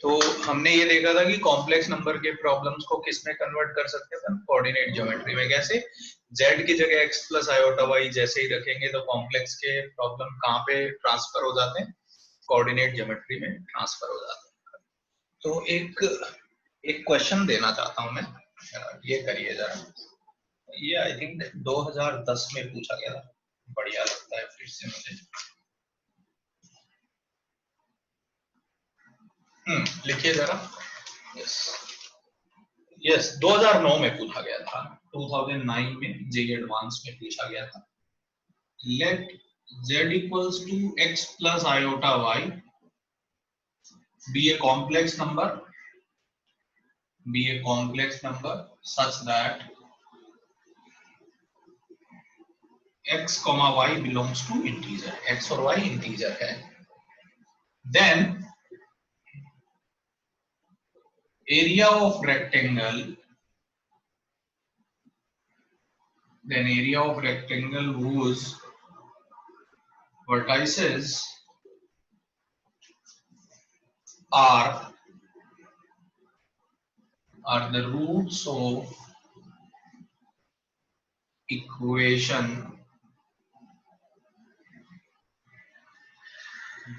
तो हमने ये देखा था कि कॉम्प्लेक्स नंबर के प्रॉब्लम्स को किस में कन्वर्ट कर सकते हैं, कोऑर्डिनेट ज्योमेट्री में। कैसे? z की जगह x प्लस आयोटा y जैसे ही रखेंगे तो कॉम्प्लेक्स के प्रॉब्लम कहाँ पे ट्रांसफर हो जाते हैं? कोऑर्डिनेट ज्योमेट्री में ट्रांसफर हो जाते हैं। तो एक क्वेश्चन देना चाहता हूं मैं, ये करिए जरा। ये आई थिंक 2010 में पूछा गया था, बढ़िया लगता है फिर से मुझे। लिखिए जरा। यस यस 2009 में पूछा गया था, 2009 में जे एडवांस में पूछा गया था। Let z equals to x plus iota y be a complex number such that x comma y belongs to integer, x और y integer है। then area of rectangle whose vertices are the roots of equation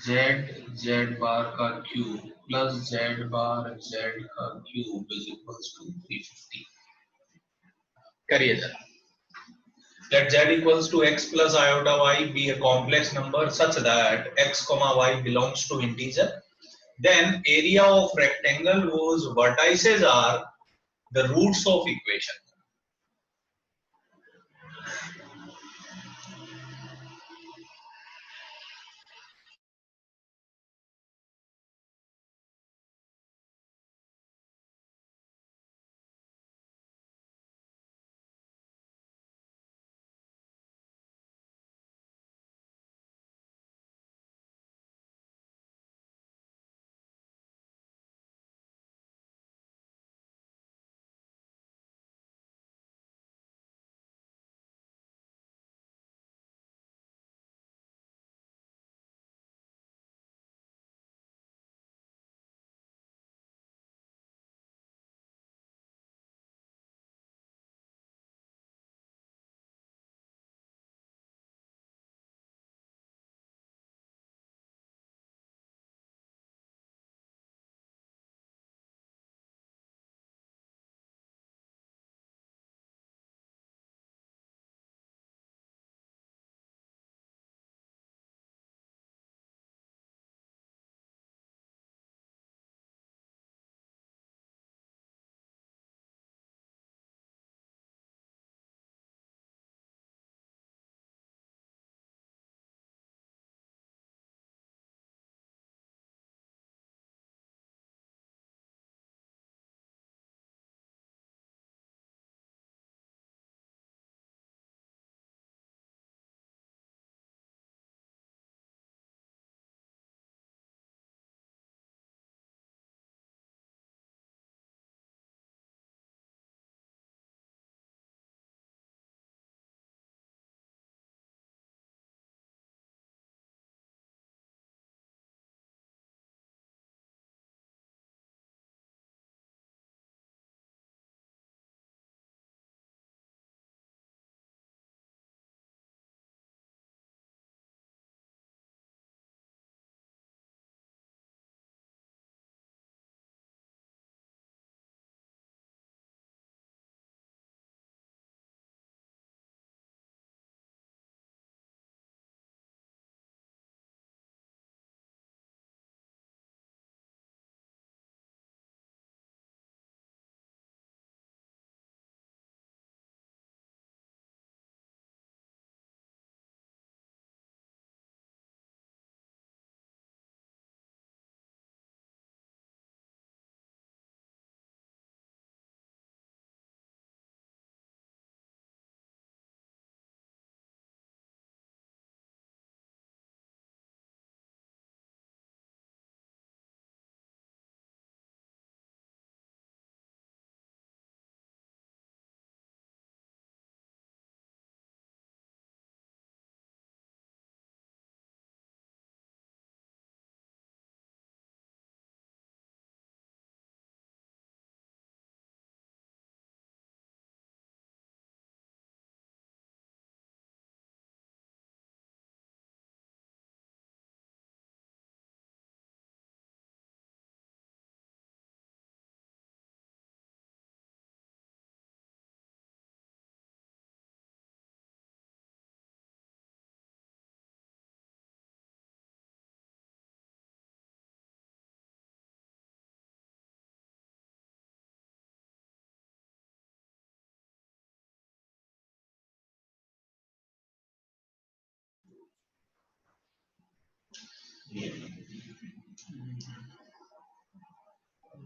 z bar का cube plus z bar z का cube is equals to 350। करिए जरा। Let z equals to x plus iota y be a complex number such that x comma y belongs to integer. Then area of rectangle whose vertices are the roots of equation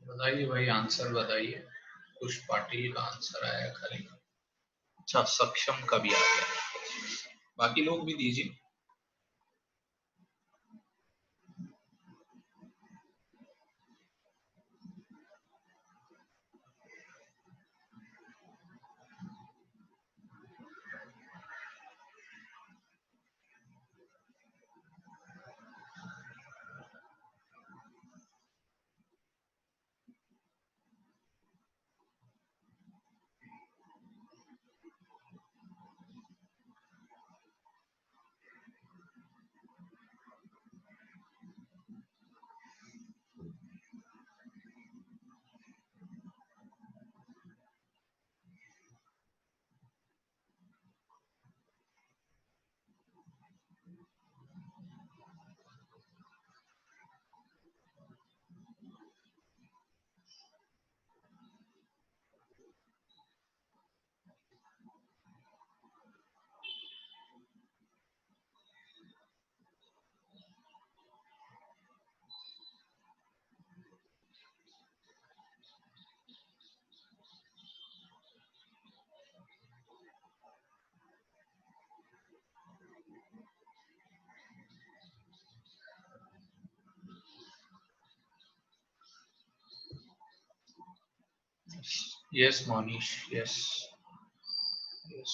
बताइए भाई, answer बताइए। कुछ पाटिल का answer आया खाली। अच्छा, सक्षम का भी आ गया, बाकी लोग भी दीजिए। Yes Monish, yes yes.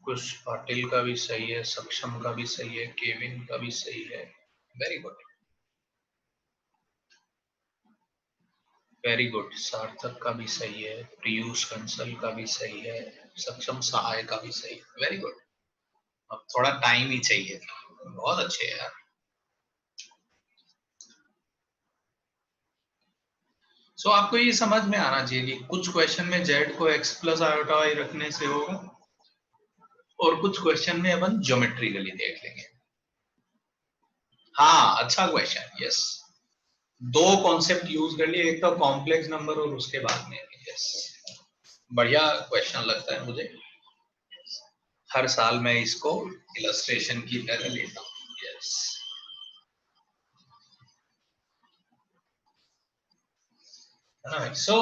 कुछ पाटिल का भी सही है, सक्षम का भी सही है, केविन का भी सही है। Very good, very good. सार्थक का भी सही है, पीयूष कंसल का भी सही है, सक्षम सहाय का भी सही है। Very good. अब थोड़ा टाइम ही चाहिए था। बहुत अच्छे यार। सो आपको ये समझ में आना चाहिए कि कुछ क्वेश्चन में जेड को एक्स प्लस आयोटा वाई रखने से होगा, और कुछ क्वेश्चन में अपन ज्योमेट्रिकली देख लेंगे। हाँ, अच्छा क्वेश्चन, यस। दो कॉन्सेप्ट यूज कर लिए, एक तो कॉम्प्लेक्स नंबर और उसके बाद में, यस। बढ़िया क्वेश्चन लगता है मुझे। हर साल मैं इसको इलस्ट्रेशन की तरह लेता हूँ, yes. So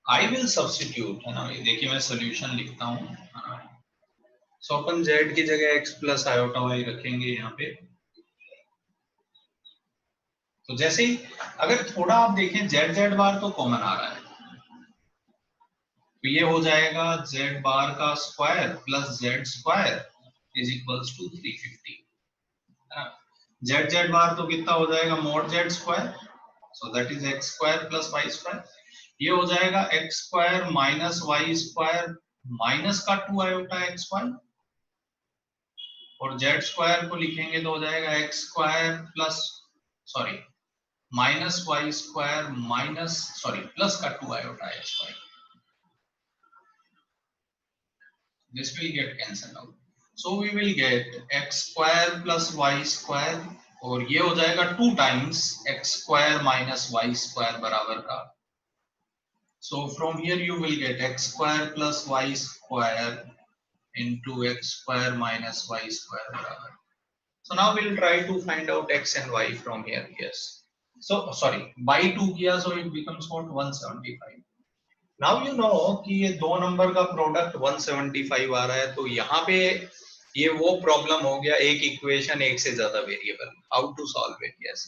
I will substitute, है ना। देखिए मैं सोल्यूशन लिखता हूँ। सो अपन जेड की जगह एक्स प्लस आयोटा वाई रखेंगे यहाँ पे। तो जैसे ही अगर थोड़ा आप देखें, जेड जेड बार तो कॉमन आ रहा है, तो ये हो जाएगा जेड बार का square plus Z square is equals to 350। Z Z bar तो कितना हो जाएगा, mod Z square, so that is X square plus Y square. ये हो जाएगा X square minus Y square minus का 2 आयोटा एक्स वाई, और जेड स्क्वायर को लिखेंगे तो हो जाएगा X square plus, sorry, minus Y square minus, sorry, plus का 2 iota X Y. This will get cancelled out. So we will get x square plus y square, और ये हो जाएगा 2 times x square minus y square बराबर का। So from here you will get x square plus y square into x square minus y square बराबर। So now we'll try to find out x and y from here. Yes. So sorry, by 2 किया, so it becomes what, 175. Now you know कि ये दो number का product 175 आ रहा है, तो यहाँ पे ये वो प्रॉब्लम हो गया, एक इक्वेशन एक से ज्यादा variable, how to solve it. Yes,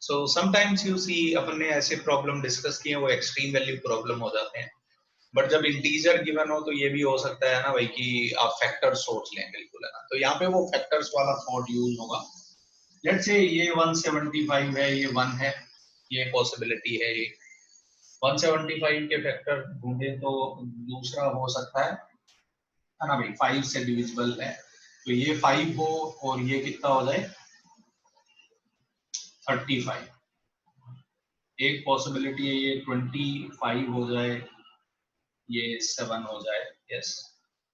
so sometimes you see, अपन ने ऐसे प्रॉब्लम डिस्कस किए, वो एक्सट्रीम वैल्यू प्रॉब्लम हो जाते हैं। बट जब इंटीजर गिवन हो तो ये भी हो सकता है ना भाई कि आप फैक्टर सोच लें, बिल्कुल, है ना। तो यहाँ पे वो फैक्टर्स वाला थॉट यूज होगा। लेट्स से ये 175 है, ये 1 है, ये पॉसिबिलिटी है। ये 175 के फैक्टर ढूंढे तो दूसरा हो सकता है ना भाई, 5 से डिविजिबल है, तो ये 5 हो और ये कितना हो जाए 35। एक पॉसिबिलिटी है ये 25 हो जाए, ये 7 हो जाए। यस,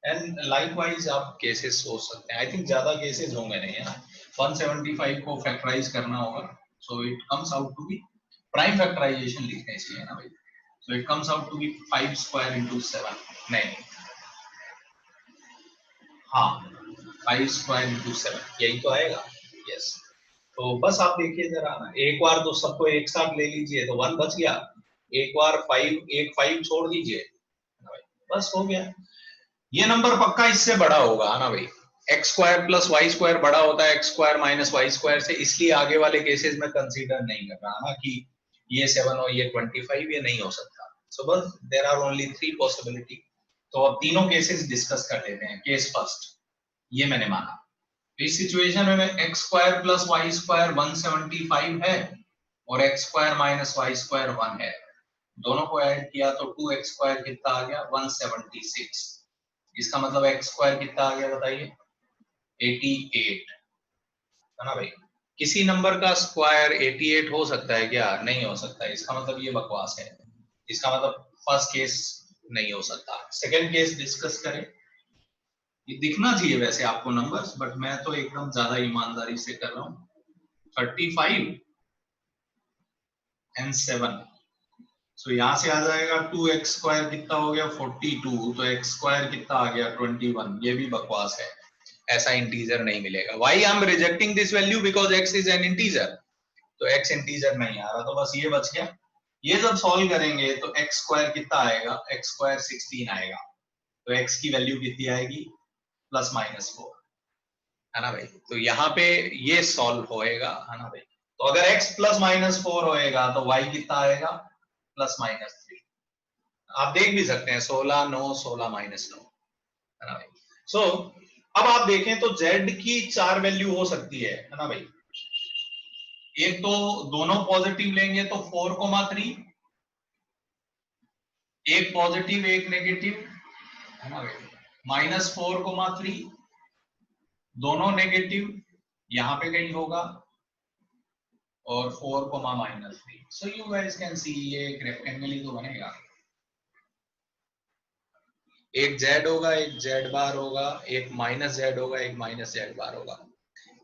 एंड लाइकवाइज आप केसेस सोच सकते हैं। आई थिंक ज्यादा केसेस होंगे नहीं, है ना। 175 को फैक्टराइज करना होगा, so it comes out to be, prime factorisation लिखने चाहिए ना भाई। So it comes out to be 5 square into 7। नहीं, हाँ, 5 स्क्वायर इंटू 7, यही तो आएगा। यस, तो बस आप देखिए जरा, एक बार तो सबको एक साथ ले लीजिए तो 1 बच गया, एक बार 5, एक 5 छोड़ दीजिए, बस हो गया। ये नंबर पक्का इससे बड़ा होगा ना भाई, x square plus Y square बड़ा होता है x square minus Y square से, इसलिए आगे वाले केसेस में कंसीडर नहीं कर रहा ना कि ये 7 और ये 25, ये नहीं हो सकता। सो बस देयर आर ओनली 3 पॉसिबिलिटी। तो अब तीनों केसेस डिस्कस कर लेते हैं। केस फर्स्ट, ये मैंने माना, इस सिचुएशन में x square plus Y square 175 है और x square minus Y square 1 है, दोनों को ऐड किया तो 2x स्क्वायर कितना आ गया, 176। इसका मतलब एक्स स्क्वायर कितना आ गया बताइए, 88, है ना भाई। किसी नंबर का स्क्वायर 88 हो सकता है क्या, नहीं हो सकता, इसका मतलब ये बकवास है, इसका मतलब फर्स्ट केस नहीं हो सकता। सेकंड केस डिस्कस करें। ये दिखना चाहिए वैसे आपको नंबर्स, बट मैं तो एकदम ज्यादा ईमानदारी से कर रहा हूँ। 35 एंड 7, सो यहाँ से आ जाएगा 2x स्क्वायर कितना हो गया 42, तो x स्क्वायर कितना आ गया 21, ये भी बकवास है, ऐसा इंटीजर नहीं मिलेगा। Why I am rejecting this value, because x is an integer, तो x इंटीजर नहीं आ रहा, तो बस ये बच गया। ये जब सॉल्व करेंगे तो x स्क्वायर कितना आएगा, x स्क्वायर 16 आएगा, तो x की वैल्यू कितनी आएगी, प्लस माइनस 4, है ना भाई। तो यहाँ पे ये सॉल्व होएगा, है ना भाई। तो अगर x प्लस माइनस 4 होएगा तो y कितना आएगा, प्लस माइनस 3। आप देख भी सकते हैं 16 9 16 माइनस 9, है ना भाई। सो अब आप देखें तो z की 4 वैल्यू हो सकती है ना भाई। एक तो दोनों पॉजिटिव लेंगे तो 4,3, एक पॉजिटिव एक नेगेटिव, है ना भाई, माइनस 4,3, दोनों नेगेटिव यहां पे कहीं होगा, और 4, minus 3। So you guys can see ये एक रेक्टेंगल ही तो बनेगा। एक z होगा, एक z बार होगा, एक माइनस z होगा, एक माइनस z बार होगा।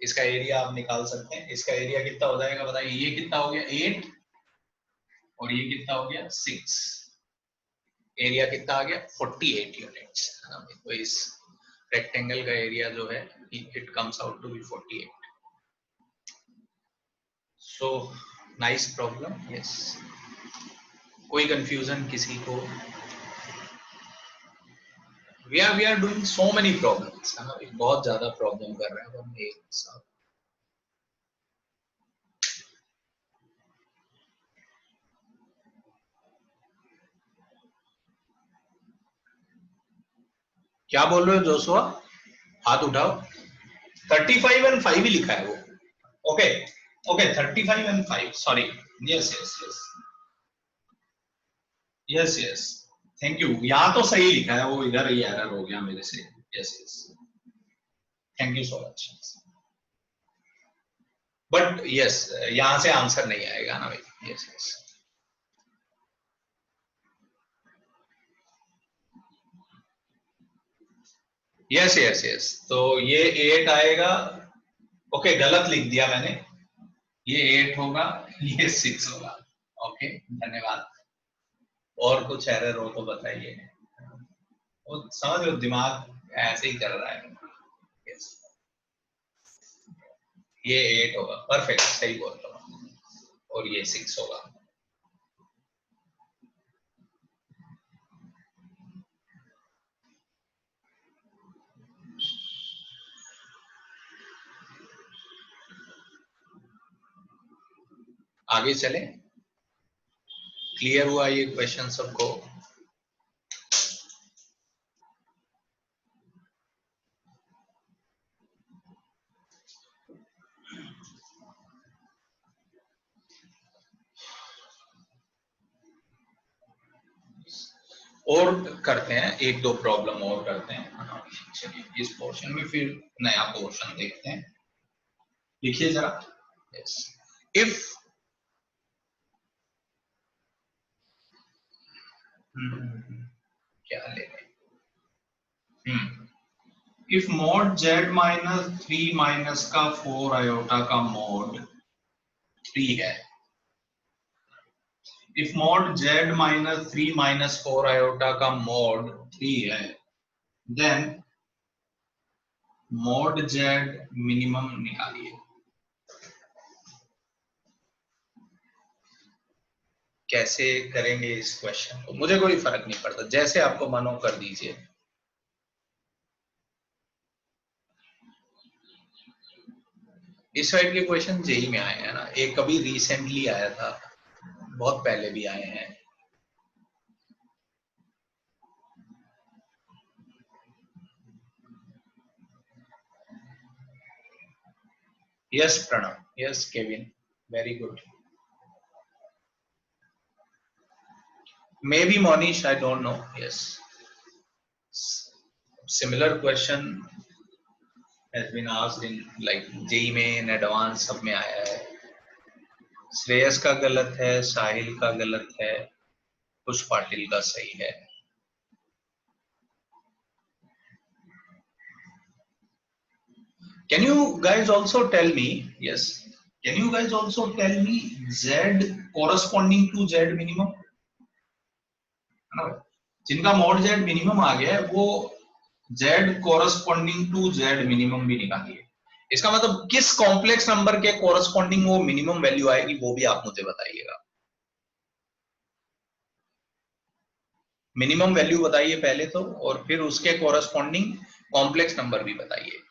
इसका एरिया आप निकाल सकते हैं। इसका एरिया कितना हो जाएगा बताइए, ये कितना हो गया 8 और ये कितना हो गया 6, एरिया कितना आ गया 48 यूनिट्स, है ना। तो इस रेक्टेंगल का एरिया जो है it comes out to be 48। So nice problem, yes. कोई कंफ्यूजन किसी को? we are doing so many problems, है ना, बहुत ज्यादा प्रॉब्लम कर रहे हैं हम एक साथ। क्या बोल रहे हो जोशुआ, हाथ उठाओ। 35 एंड 5 ही लिखा है वो, okay okay 35 and 5, sorry, yes yes yes yes yes, thank you. यहाँ तो सही लिखा है, वो इधर ही एरर हो गया मेरे से, yes yes, thank you so much. But yes, यहाँ से आंसर नहीं आएगा ना भाई, yes yes. Yes yes yes, तो ये 8 आएगा, ओके गलत लिख दिया मैंने, ये 8 होगा, ये 6 होगा, ओके धन्यवाद। और कुछ एरर हो तो बताइए, वो समझ लो दिमाग ऐसे ही कर रहा है। yes. ये 8 होगा, परफेक्ट सही बोल रहा हूँ, और ये 6 होगा। आगे चले, क्लियर हुआ ये क्वेश्चन सबको? और करते हैं, एक दो प्रॉब्लम और करते हैं। चलिए इस पोर्शन में फिर नया पोर्शन देखते हैं। लिखिए जरा, यस, इफ क्या ले रहे, if mod z minus 3 minus का 4 आयोटा का मॉड 3 है, if mod z minus 3 minus 4 iota का मॉड 3 है, देन मॉड जेड मिनिमम निकालिए। कैसे करेंगे इस क्वेश्चन को, मुझे कोई फर्क नहीं पड़ता, जैसे आपको मन हो कर दीजिए। इस टाइप के क्वेश्चन जेई में आए हैं ना, एक कभी रिसेंटली आया था, बहुत पहले भी आए हैं। Yes Pranav, yes Kevin, very good. May be Monish, I don't know. Yes, similar question has been asked in like JEE में, इन एडवांस सब में आया है। श्रेयस का गलत है, साहिल का गलत है, कुश पाटिल का सही है। Can you guys also tell me, yes, can you guys also tell me Z corresponding to Z minimum? जिनका मॉड Z मिनिमम आ गया है वो Z corresponding to Z minimum भी निकालिए। इसका मतलब किस कॉम्प्लेक्स नंबर के कोरस्पॉन्डिंग वो मिनिमम वैल्यू आएगी, वो भी आप मुझे बताइएगा। मिनिमम वैल्यू बताइए पहले तो, और फिर उसके कोरस्पॉन्डिंग कॉम्प्लेक्स नंबर भी बताइए।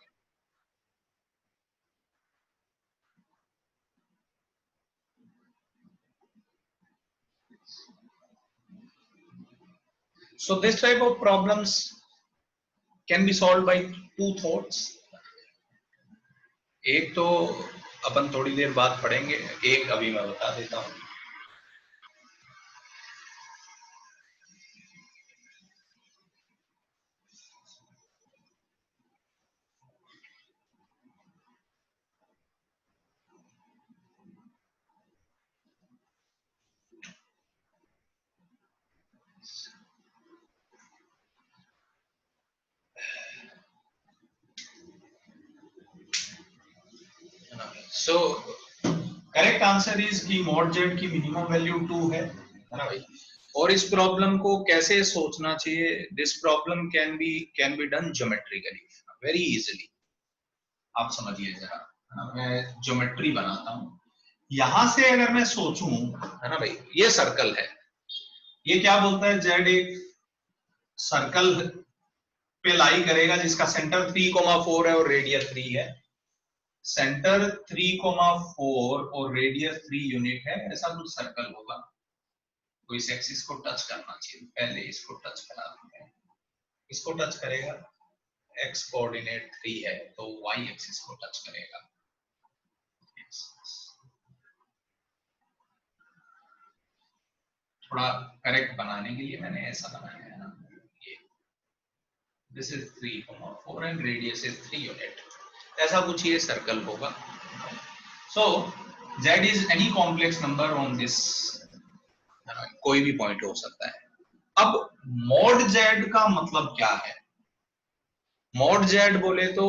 So this type of problems can be solved by two thoughts. एक तो अपन थोड़ी देर बाद पढ़ेंगे, एक अभी मैं बता देता हूं। So करेक्ट आंसर इज कि मॉड जेड की मिनिमम वैल्यू 2 है ना भाई। और इस प्रॉब्लम को कैसे सोचना चाहिए, this problem can be done geometrically very easily. आप समझिए जरा, है ना, मैं ज्योमेट्री बनाता हूं। यहां से अगर मैं सोचूं, है ना भाई, ये सर्कल है, ये क्या बोलता है, जेड एक सर्कल पे लाई करेगा जिसका सेंटर 3,4 है और रेडियस 3 है। सेंटर 3,4 और रेडियस 3 यूनिट है, ऐसा कुछ सर्कल होगा। तो इस एक्सिस को टच करना चाहिए, पहले इसको टच करा देते हैं। इसको टच करेगा, एक्स कोऑर्डिनेट 3 है तो वाई एक्सिस को टच करेगा। थोड़ा करेक्ट बनाने के लिए मैंने ऐसा बनाया है ना, ये this is 3,4 and radius is 3 unit, ऐसा कुछ ये सर्कल होगा। सो z is any complex number on this, कोई भी पॉइंट हो सकता है। अब मॉड z का मतलब क्या है? मॉड z बोले तो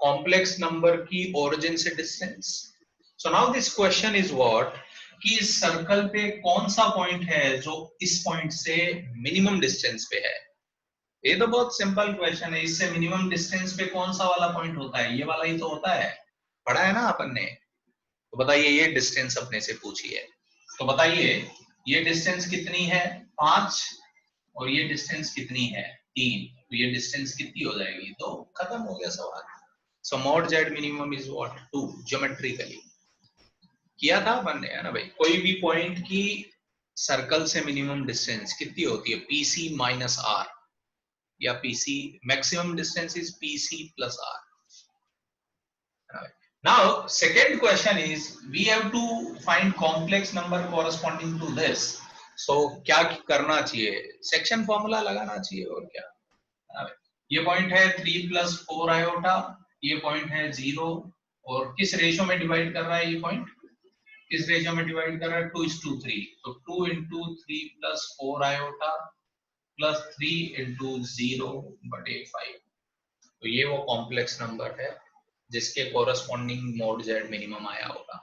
कॉम्प्लेक्स नंबर की ओरिजिन से distance. So now this question is what, कि इस सर्कल पे कौन सा पॉइंट है जो इस पॉइंट से मिनिमम डिस्टेंस पे है। ये तो बहुत सिंपल क्वेश्चन है, इससे मिनिमम डिस्टेंस पे कौन सा वाला पॉइंट होता है, ये वाला ही तो होता है, पढ़ा है ना अपन ने। तो बताइए, ये डिस्टेंस अपने से पूछी है, तो बताइए ये डिस्टेंस कितनी है, 5, और ये डिस्टेंस कितनी है, 3, तो ये डिस्टेंस कितनी हो जाएगी, तो खत्म हो गया सवाल। So mod Z minimum is what, 2, geometrically किया था अपन ने, है ना भाई। कोई भी पॉइंट की सर्कल से मिनिमम डिस्टेंस कितनी होती है, पीसी माइनस आर, या PC maximum distance is PC plus R. Now, second question is we have to find complex number corresponding to this. So क्या करना चाहिए, सेक्शन फॉर्मूला लगाना चाहिए, और क्या। ये पॉइंट है 3 + 4 आयोटा, ये पॉइंट है 0, और किस रेशियो में डिवाइड कर रहा है ये पॉइंट, किस रेशियो में डिवाइड कर रहा है, 2:3। तो 2 × 3 + 4 आयोटा प्लस 3 × 0/5। तो ये वो कॉम्प्लेक्स नंबर है जिसके कोरस्पॉन्डिंग मॉड जेड मिनिमम आया होगा।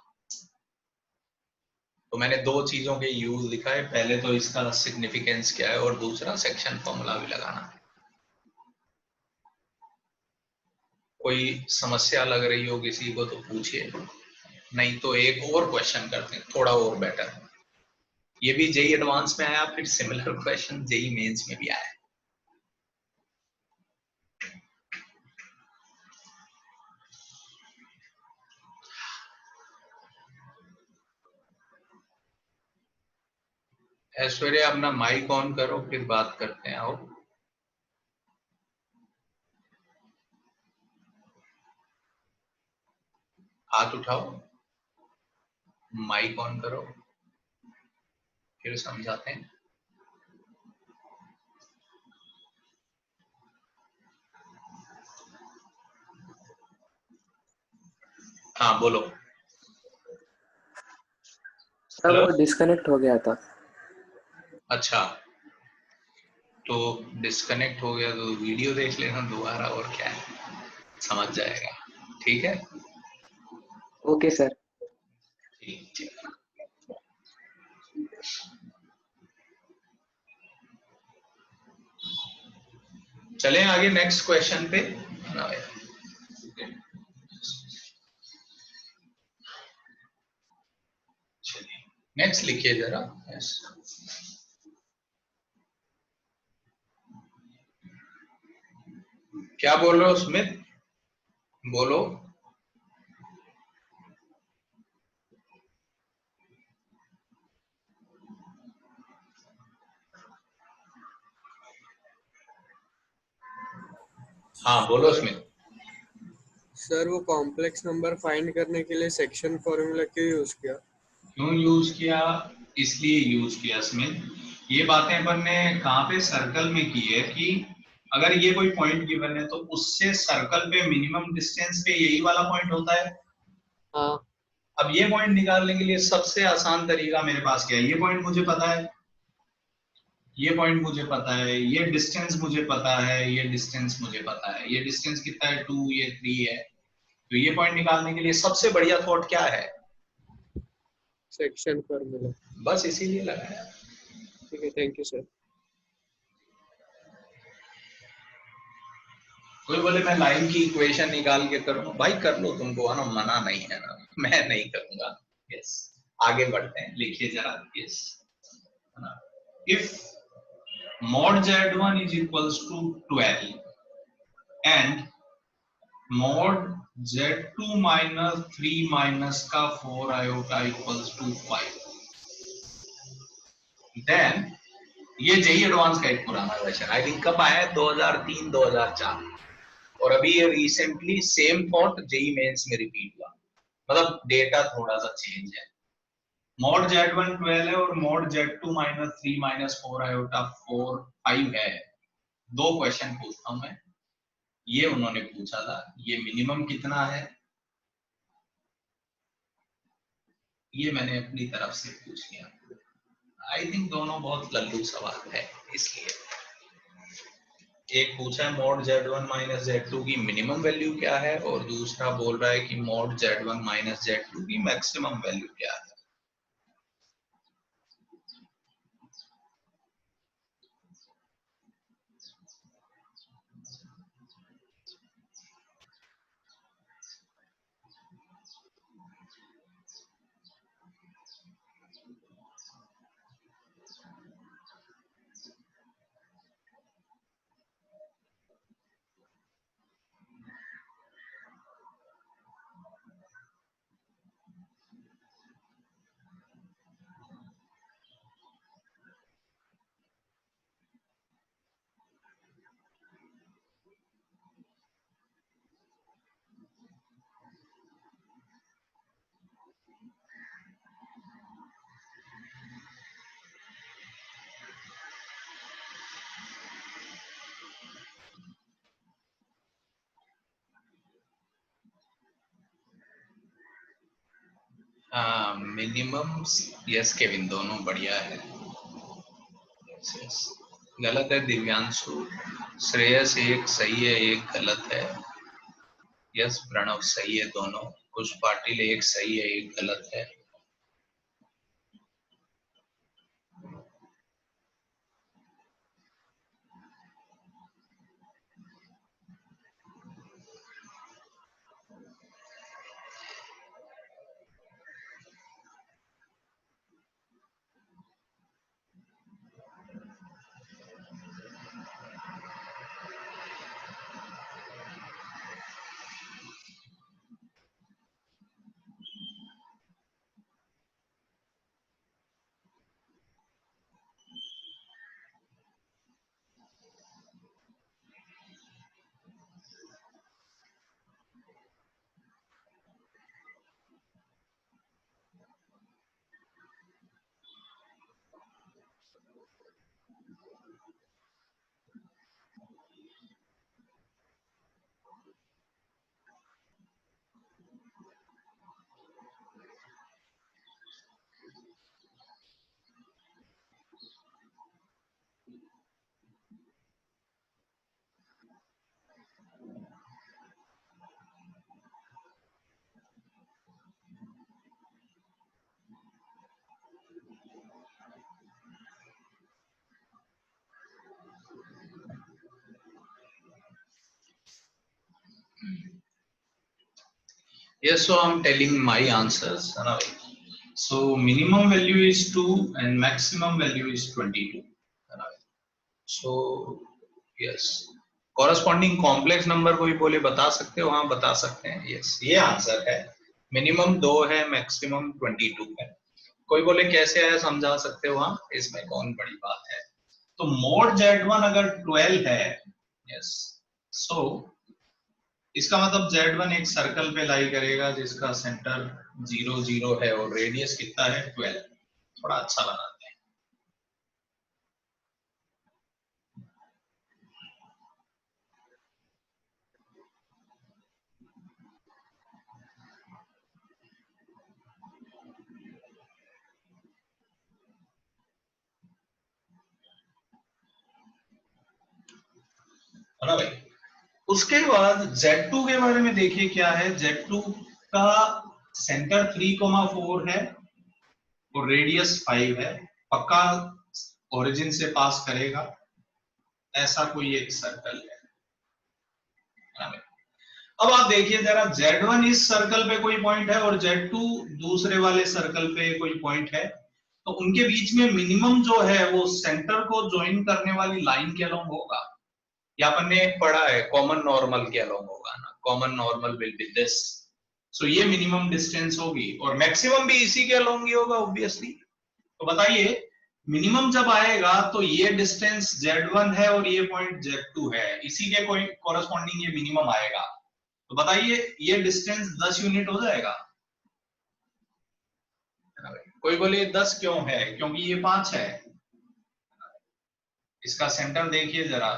तो मैंने दो चीजों के यूज लिखा है, पहले तो इसका सिग्निफिकेंस क्या है, और दूसरा सेक्शन फॉर्मूला भी लगाना है। कोई समस्या लग रही हो किसी को तो पूछिए, नहीं तो एक और क्वेश्चन करते हैं थोड़ा और बेटर। ये भी जेई एडवांस में आया, फिर सिमिलर क्वेश्चन जेई मेंस में भी आया। ऐश्वर्या अपना माइक ऑन करो, फिर बात करते हैं। आओ, हाथ उठाओ, माइक ऑन करो, फिर समझाते हैं। हाँ बोलो। Sir hello. वो डिस्कनेक्ट हो गया था। अच्छा, तो डिस्कनेक्ट हो गया तो वीडियो देख लेना दोबारा, और क्या है, समझ जाएगा। ठीक है, ओके सर। ठीक ठीक। चलें आगे नेक्स्ट क्वेश्चन पे। चलिए नेक्स्ट लिखिए जरा। यस, क्या बोल रहे हो स्मिथ, बोलो। हाँ बोलो स्मिथ। सर वो कॉम्प्लेक्स नंबर फाइंड करने के लिए सेक्शन फॉर्मूला क्यों यूज किया? क्यों यूज किया? इसलिए यूज किया स्मिथ, ये बातें अपन ने कहाँ पे सर्कल में की है कि अगर ये कोई पॉइंट गिवन है तो उससे सर्कल पे मिनिमम डिस्टेंस पे यही वाला पॉइंट होता है। हाँ। अब ये पॉइंट निकालने के लिए सबसे आसान तरीका मेरे पास क्या है, ये पॉइंट मुझे पता है, ये पॉइंट मुझे पता है, ये डिस्टेंस मुझे पता है, ये डिस्टेंस मुझे पता है, ये डिस्टेंस कितना है 2, ये 3 है। तो ये पॉइंट निकालने के लिए सबसे बढ़िया थॉट क्या है? Section formula. बस इसीलिए लगाया। ठीक है, थैंक यू सर। कोई बोले मैं लाइन की इक्वेशन निकाल के करूँ, भाई कर लो, तुमको ना मना नहीं है ना, मैं नहीं करूंगा। यस, आगे बढ़ते हैं, लिखिए जरा। Yes, if mod z1 is equals to 12 and mod z2 minus 3 minus का 4 iota equals to 5, then ये जेई एडवांस का एक पुराना क्वेश्चन आई थिंक कब आया है, 2003 2004, और अभी ये recently same thought JEE Mains में रिपीट हुआ, मतलब डेटा थोड़ा सा चेंज है। mod z1 12 है और mod z2 minus 3 minus 4 iota 4 5 है। दो क्वेश्चन पूछता हूं मैं, ये उन्होंने पूछा था, ये मिनिमम कितना है, ये मैंने अपनी तरफ से पूछ लिया। आई थिंक दोनों बहुत लल्लू सवाल है, इसलिए एक पूछा है mod z1 माइनस z2 की मिनिमम वैल्यू क्या है, और दूसरा बोल रहा है कि mod z1 माइनस z2 की मैक्सिमम वैल्यू क्या है। मिनिमम, यस केविन, दोनों बढ़िया है। yes, yes. गलत है दिव्यांशु, श्रेयस एक सही है एक गलत है। यस प्रणव सही है दोनों, कुछ पाटिल एक सही है एक गलत है। Yes, so I'm telling my answers. So minimum value is 2 and maximum value is 22. So yes, corresponding complex number कोई बोले बता सकते हो? हाँ बता सकते हैं. yes, ये आंसर है. मिनिमम 2 है, मैक्सिमम 22 है. कोई बोले कैसे आया, समझा सकते हो? हाँ, इसमें कौन बड़ी बात है. तो मोड Z1 अगर 12 है, यस, सो इसका मतलब Z1 एक सर्कल पे लाई करेगा जिसका सेंटर 0 0 है और रेडियस कितना है 12. थोड़ा अच्छा बनाते हैं. है ना भाई. उसके बाद Z2 के बारे में देखिए क्या है. Z2 का सेंटर 3,4 है और रेडियस 5 है. पक्का ओरिजिन से पास करेगा, ऐसा कोई एक सर्कल है. अब आप देखिए जरा, Z1 इस सर्कल पे कोई पॉइंट है और Z2 दूसरे वाले सर्कल पे कोई पॉइंट है, तो उनके बीच में मिनिमम जो है वो सेंटर को ज्वाइन करने वाली लाइन के अलोंग होगा. या अपन ने पढ़ा है कॉमन नॉर्मल के अलोंग होगा ना. Common normal will be this. So ये मिनिमम डिस्टेंस होगी और मैक्सिमम भी इसी के अलोंग ही होगा ऑब्वियसली. तो बताइए, मिनिमम जब आएगा तो ये डिस्टेंस Z1 है और ये पॉइंट Z2 है, इसी के कोई कॉरेस्पॉन्डिंग ये मिनिमम आएगा. तो बताइए ये डिस्टेंस 10 यूनिट हो जाएगा. कोई बोले 10 क्यों है? क्योंकि ये 5 है. इसका सेंटर देखिए जरा,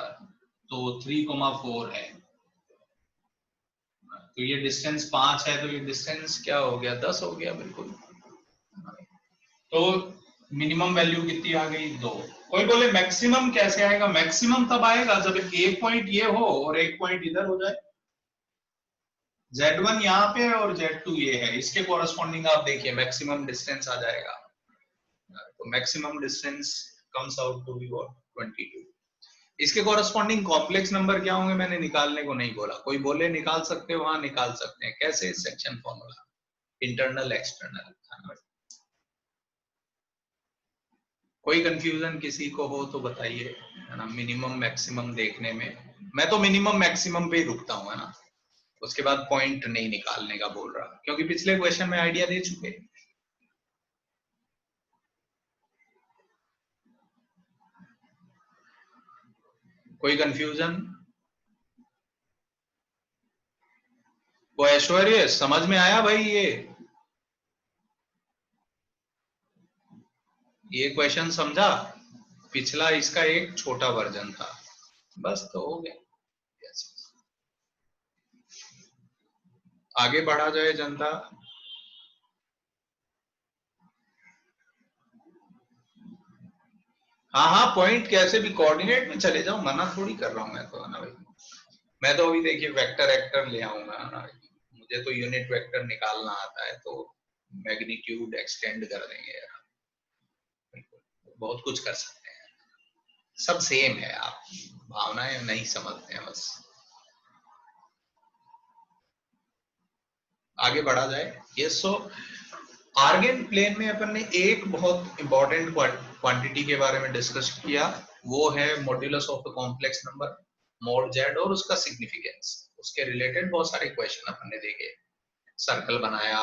तो 3,4 है, तो ये डिस्टेंस 5 है, तो ये डिस्टेंस क्या हो गया? 10 हो गया बिल्कुल. तो मिनिमम वैल्यू कितनी आ गई? 2. कोई बोले मैक्सिमम कैसे आएगा? मैक्सिमम तब आएगा जब एक पॉइंट ये हो और एक पॉइंट इधर हो जाए. Z1 यहाँ पे है और Z2 ये है, इसके कॉरेस्पॉन्डिंग आप देखिए मैक्सिमम डिस्टेंस आ जाएगा. तो maximum distance comes out to be what? 22. इसके कॉरेस्पॉन्डिंग कॉम्प्लेक्स नंबर क्या होंगे मैंने निकालने को नहीं बोला. कोई बोले निकाल सकते हो? हाँ निकाल सकते हैं. कैसे? Section formula, internal external. कोई कंफ्यूजन किसी को हो तो बताइए, है ना. मिनिमम मैक्सिमम देखने में मैं तो मिनिमम मैक्सिमम पे ही रुकता हूँ, है ना. उसके बाद पॉइंट नहीं निकालने का बोल रहा, क्योंकि पिछले क्वेश्चन में आइडिया दे चुके. कोई कंफ्यूजन? वो ऐश्वर्य समझ में आया भाई? ये क्वेश्चन समझा? पिछला इसका एक छोटा वर्जन था, बस तो हो गया. आगे बढ़ा जाए जनता. हाँ हाँ, पॉइंट कैसे भी कोऑर्डिनेट में चले जाओ, मना थोड़ी कर रहा हूं मैं तो, है ना भाई. मैं तो अभी देखिए वेक्टर एक्टर ले आऊंगा, है ना. मुझे तो यूनिट वेक्टर निकालना आता है, तो मैग्नीट्यूड एक्सटेंड कर देंगे यार. बहुत कुछ कर सकते हैं. सब सेम है, आप भावनाएं नहीं समझते हैं बस. आगे बढ़ा जाए. यस, सो आर्गेन प्लेन में अपन ने एक बहुत इंपॉर्टेंट क्वांटिटी के बारे में डिस्कस किया, वो है modulus of the complex number, mode Z, और उसका सिग्निफिकेंस. उसके रिलेटेड बहुत सारे क्वेश्चन अपन ने देखे. सर्कल बनाया,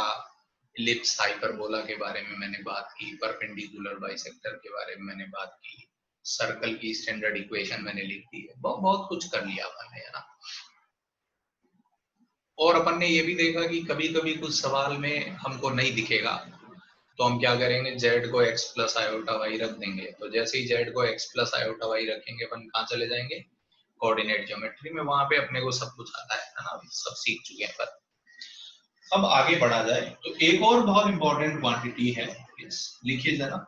इलिप्स हाइपरबोला के बारे में मैंने बात की, परपेंडिकुलर बाइसेक्टर के बारे में मैंने बात की, सर्कल की स्टैंडर्ड इक्वेशन मैंने लिख दी है. बहुत कुछ कर लिया अपन ने, है ना. और अपन ने ये भी देखा कि कभी कभी कुछ सवाल में हमको नहीं दिखेगा, तो हम क्या करेंगे? Z को x प्लस आयोटा वाई रख देंगे. तो जैसे ही Z को x प्लस आयोटा वाई रखेंगे, अपन कहाँ चले जाएंगे? कोऑर्डिनेट ज्योमेट्री में. वहां पे अपने को सब कुछ आता है ना, सब सीख चुके हैं. पर अब आगे बढ़ा जाए तो एक और बहुत इंपॉर्टेंट क्वांटिटी है, लिखिए जरा,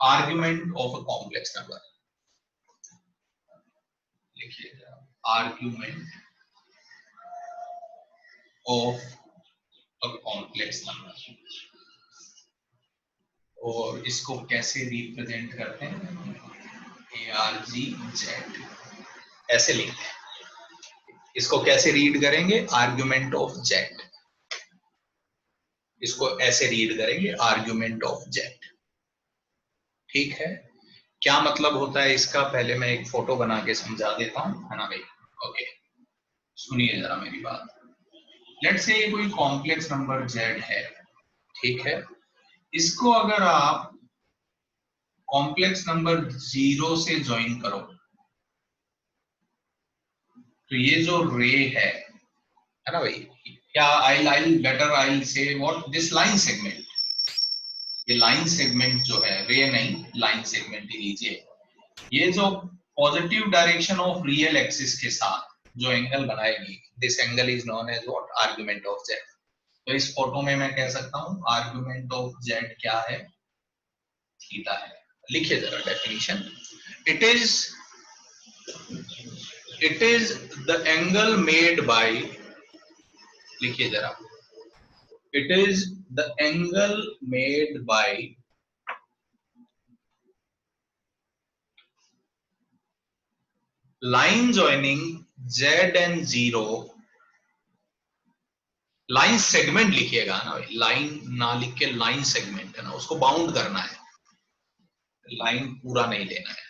argument of a complex number. लिखिए जरा, argument of a complex number. और इसको कैसे रिप्रेजेंट करते हैं? ARGZ ऐसे लिखते हैं. इसको कैसे रीड करेंगे? Argument of Z. इसको ऐसे रीड करेंगे, आर्ग्यूमेंट ऑफ जेड। ठीक है, क्या मतलब होता है इसका, पहले मैं एक फोटो बना के समझा देता हूं, है ना भाई। ओके, सुनिए जरा मेरी बात। लेट्स से ये कोई कॉम्प्लेक्स नंबर जेड है, ठीक है। इसको अगर आप कॉम्प्लेक्स नंबर 0 से ज्वाइन करो, तो ये जो रे है ना भाई, क्या आई बेटर आई से व्हाट दिस लाइन सेगमेंट, ये लाइन सेगमेंट जो है, रे नहीं लाइन सेगमेंट ही लीजिए, ये जो positive direction of real axis के साथ जो एंगल बनाएगी, this angle is known as what, argument of z. तो इस फोटो में मैं कह सकता हूं आर्गुमेंट ऑफ जेड क्या है, थीटा है। लिखिए जरा definition, it is the angle made by, लिखिए जरा, it is the angle made by line joining Z and 0, line segment लिखिएगा ना भाई, लाइन ना लिख के लाइन सेगमेंट है ना, उसको बाउंड करना है, लाइन पूरा नहीं लेना है।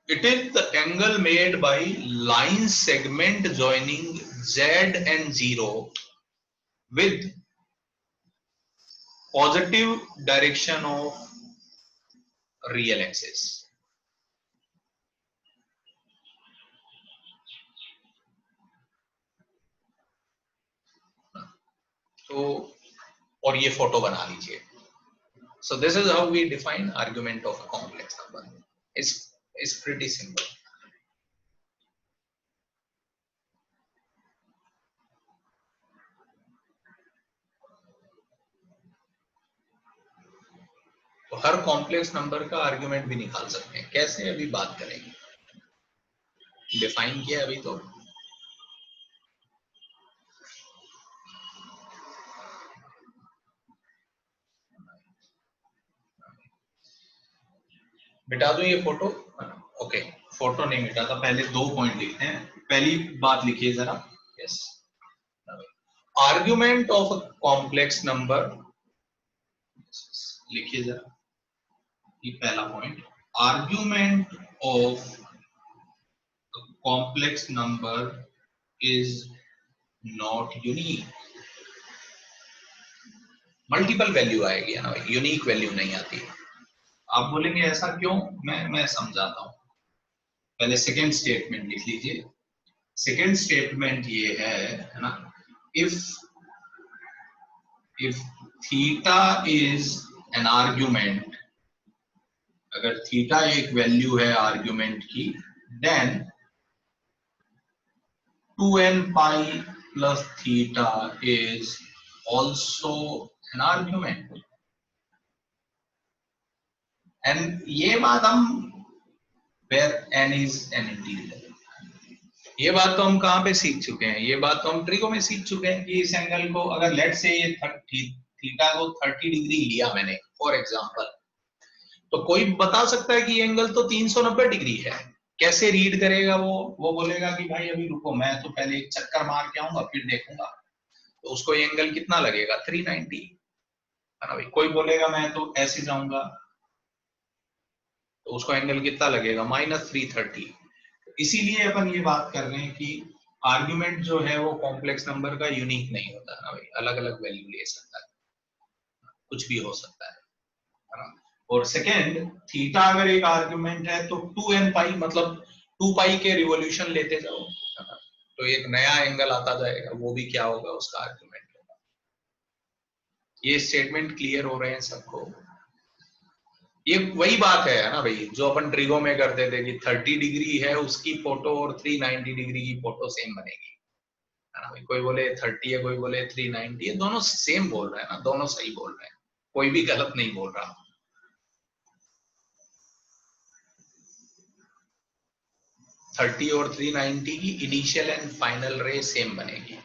It is the angle made by line segment joining Z and 0 with positive direction of real axis. तो और ये फोटो बना लीजिए। So this is how we define argument of a complex number. It's pretty simple. तो हर complex number का argument भी निकाल सकते हैं, कैसे अभी बात करेंगे, डिफाइन किया अभी तो। मिटा दूं ये फोटो, ओके फोटो नहीं मिटाता, पहले 2 पॉइंट लिखते हैं। पहली बात लिखिए जरा, yes, argument of a complex number, लिखिए जरा, ये पहला point, argument of complex number is not unique. Multiple value आएगी ना भाई, यूनिक वैल्यू नहीं आती। आप बोलेंगे ऐसा क्यों, मैं समझाता हूं। पहले सेकेंड स्टेटमेंट लिख लीजिए। सेकेंड स्टेटमेंट ये है ना, if theta is an argument, अगर थीटा एक वैल्यू है आर्ग्यूमेंट की, then 2n pi plus theta is also an argument. And ये बात हम where n is an integer, ये बात तो हम कहाँ पे सीख चुके हैं, ये बात तो हम ट्रिगो में सीख चुके हैं कि इस एंगल को अगर लेट से ये थीटा को 30 डिग्री लिया मैंने फॉर एग्जांपल, तो कोई बता सकता है कि ये एंगल तो 390 डिग्री है। कैसे रीड करेगा वो बोलेगा कि भाई अभी रुको, मैं तो पहले एक चक्कर मार के आऊंगा फिर देखूंगा, तो उसको ये एंगल कितना लगेगा, 390, है ना भाई। कोई बोलेगा मैं तो ऐसे जाऊंगा, तो उसको एंगल कितना लगेगा, -330। इसीलिए अपन ये बात कर रहे हैं कि आर्ग्यूमेंट जो है वो कॉम्प्लेक्स नंबर का यूनिक नहीं होता है ना भाई, अलग अलग वैल्यू ले सकता है, कुछ भी हो सकता है ना। और सेकेंड, थीटा अगर एक आर्ग्यूमेंट है तो 2n पाई मतलब 2 पाई के रिवॉल्यूशन लेते जाओ, तो एक नया एंगल आता जाएगा, वो भी क्या होगा, उसका आर्ग्यूमेंट होगा। ये स्टेटमेंट क्लियर हो रहे हैं सबको? ये वही बात है ना भाई, जो अपन ट्रिगो में करते थे कि 30 डिग्री है उसकी फोटो और 390 डिग्री की फोटो सेम बनेगी, है ना भाई। कोई बोले 30 है, कोई बोले 390 है, दोनों सेम बोल रहे हैं ना, दोनों सही बोल रहे हैं, कोई भी गलत नहीं बोल रहा। 30 और 390 की इनिशियल एंड फाइनल रे सेम बनेगी।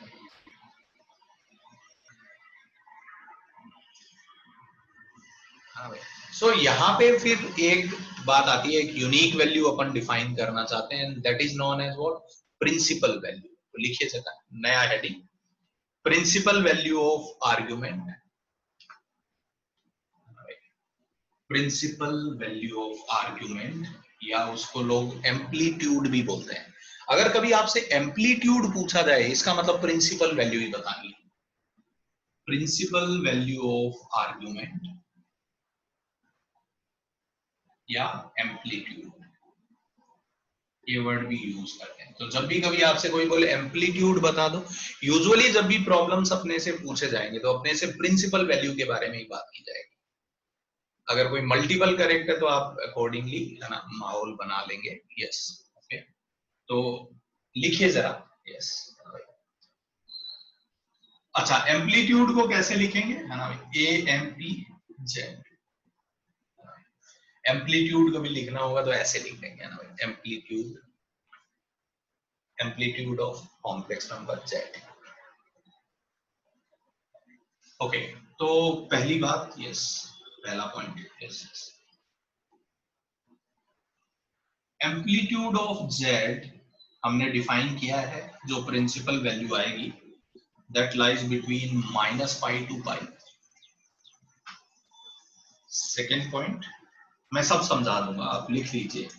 सो यहाँ पे फिर एक बात आती है, एक यूनिक वैल्यू अपन डिफाइन करना चाहते हैं, that is known as what, principal value. तो लिखिए जरा नया heading, principal value of argument, principal value of argument, या उसको लोग एम्पलीट्यूड भी बोलते हैं। अगर कभी आपसे एम्पलीट्यूड पूछा जाए इसका मतलब प्रिंसिपल वैल्यू ही बतानी है। प्रिंसिपल वैल्यू ऑफ आर्गुमेंट या एम्पलीट्यूड, ये वर्ड भी यूज करते हैं। तो जब भी कभी आपसे कोई बोले एम्पलीट्यूड बता दो, यूजुअली जब भी प्रॉब्लम्स अपने से पूछे जाएंगे तो अपने से प्रिंसिपल वैल्यू के बारे में ही बात की जाएगी। अगर कोई मल्टीपल करेक्ट है तो आप अकॉर्डिंगली है ना माहौल बना लेंगे। यस ओके, तो लिखिए जरा। यस अच्छा, एम्पलीट्यूड को कैसे लिखेंगे है ना, AMP Z। एम्पलीट्यूड को भी लिखना होगा तो ऐसे लिख देंगे ना, amplitude, amplitude of complex number Z। Okay, तो पहली बात, यस पहला point, yes amplitude of Z हमने डिफाइन किया है, जो प्रिंसिपल वैल्यू आएगी that lies between -π to π। Second point मैं सब समझा दूंगा, आप लिख लीजिए।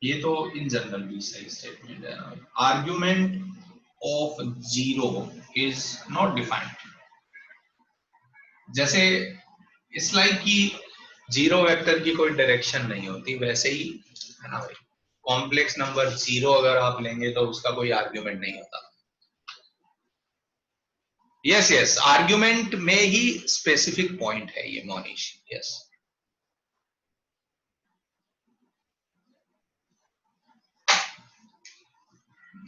ये तो इन जनरल भी सही स्टेटमेंट है। Argument of zero is not defined. जैसे इट्स लाइक कि जीरो वेक्टर की कोई डायरेक्शन नहीं होती, वैसे ही है ना भाई, कॉम्प्लेक्स नंबर जीरो अगर आप लेंगे तो उसका कोई आर्ग्यूमेंट नहीं होता। यस यस, आर्ग्यूमेंट में ही स्पेसिफिक पॉइंट है ये Monish. Yes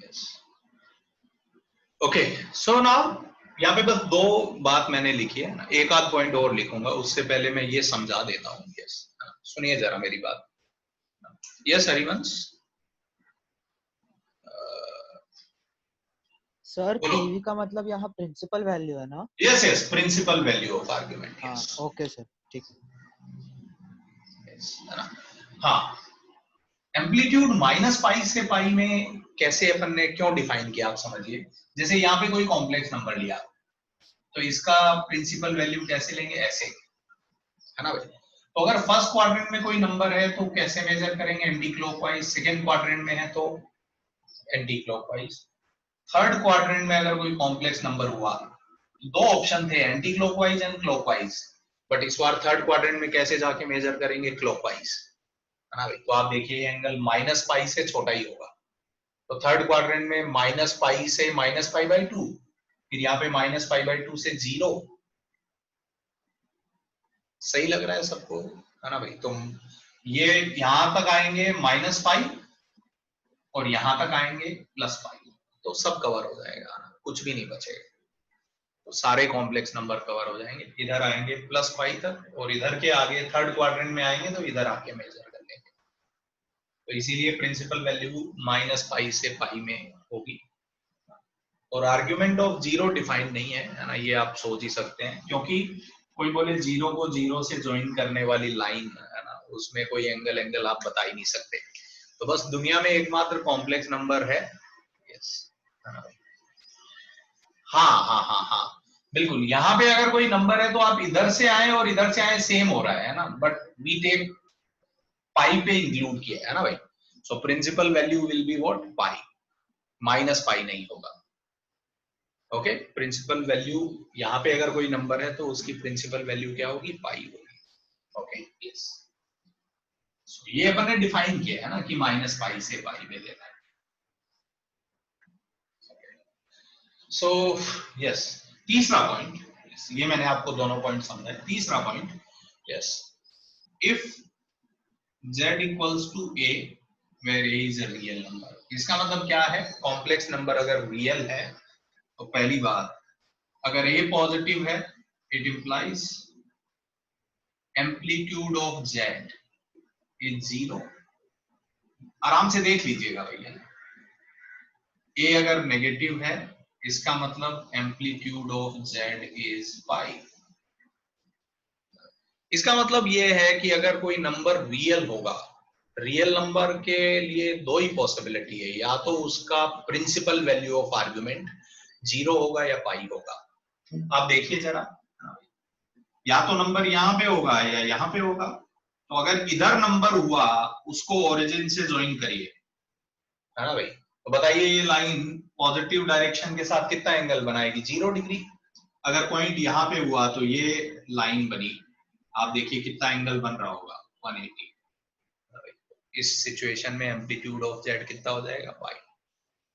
yes okay, so now यहाँ पे बस दो बात मैंने लिखी है ना, एक आध पॉइंट और लिखूंगा, उससे पहले मैं ये समझा देता हूँ। यस सुनिए जरा मेरी बात। यस हरिवंश, सर पीवी का मतलब यहाँ प्रिंसिपल वैल्यू है ना? Yes yes, principal value of argument. हाँ ओके सर, ठीक है ना। हाँ, एम्पलीट्यूड -π से π में कैसे अपन ने क्यों डिफाइन किया आप समझिए। जैसे यहाँ पे कोई कॉम्प्लेक्स नंबर लिया तो इसका प्रिंसिपल वैल्यू कैसे लेंगे, ऐसे है ना भाई। तो अगर फर्स्ट क्वाड्रेंट में कोई नंबर है तो कैसे मेजर करेंगे, एंटी क्लॉकवाइज। सेकंड क्वाड्रेंट में है तो एंटी क्लॉकवाइज। थर्ड क्वाड्रेंट में अगर कोई कॉम्प्लेक्स नंबर हुआ, दो ऑप्शन थे, anti clockwise and clockwise, but इस बार थर्ड क्वाड्रेंट में कैसे जाके मेजर करेंगे, क्लॉकवाइज है ना भाई। तो आप देखिए एंगल -π से छोटा ही होगा, तो थर्ड क्वाड्रेंट में -π से -π/2, फिर यहाँ पे -π/2 से 0। सही लग रहा है सबको है ना भाई। तो ये यहां तक आएंगे -π और यहां तक आएंगे +π, तो सब कवर हो जाएगा, कुछ भी नहीं बचेगा। तो सारे कॉम्प्लेक्स नंबर कवर हो जाएंगे। इधर आएंगे +π तक और इधर के आगे थर्ड क्वाड्रेंट में आएंगे तो इधर आके मेजर कर लेंगे। तो इसीलिए प्रिंसिपल वैल्यू -π से π में होगी। और आर्ग्यूमेंट ऑफ जीरो डिफाइंड नहीं है ना, ये आप सोच ही सकते हैं, क्योंकि कोई बोले जीरो को जीरो से ज्वाइन करने वाली लाइन है ना, उसमें कोई एंगल आप बता ही नहीं सकते। तो बस दुनिया में एकमात्र कॉम्प्लेक्स नंबर है। यस हाँ हाँ हाँ हाँ बिल्कुल, यहाँ पे अगर कोई नंबर है तो आप इधर से आए और इधर से आए सेम हो रहा है ना, बट वी टेक पाई पे इंक्लूड किया है ना भाई। So principal value will be what, pi, -π नहीं होगा। ओके, प्रिंसिपल वैल्यू यहाँ पे अगर कोई नंबर है तो उसकी प्रिंसिपल वैल्यू क्या होगी, पाई होगी। ओके यस, ये अपन ने डिफाइन किया है ना कि -π से π में लेना है। सो यस, तीसरा पॉइंट, ये मैंने आपको दोनों पॉइंट समझाए। तीसरा point, yes, if z equals to a where a is a real number। इसका मतलब क्या है, कॉम्प्लेक्स नंबर अगर रियल है तो पहली बात, अगर a पॉजिटिव है it implies amplitude of z is 0। आराम से देख लीजिएगा भैया, a अगर नेगेटिव है इसका मतलब amplitude of z is pi. इसका मतलब यह है कि अगर कोई नंबर रियल होगा रियल नंबर के लिए दो ही पॉसिबिलिटी है, या तो उसका प्रिंसिपल वैल्यू ऑफ आर्गुमेंट 0 होगा या पाई होगा। आप देखिए जरा, या तो नंबर यहाँ पे होगा या यहाँ पे होगा। तो अगर इधर नंबर हुआ उसको ओरिजिन से ज्वाइन करिए, है ना भाई। तो बताइए ये लाइन पॉजिटिव डायरेक्शन के साथ कितना एंगल बनाएगी? 0 डिग्री। अगर पॉइंट यहाँ पे हुआ तो ये लाइन बनी, आप देखिए कितना एंगल बन रहा होगा, 180। इस सिचुएशन में एम्पलीट्यूड ऑफ जेड कितना हो जाएगा? पाई।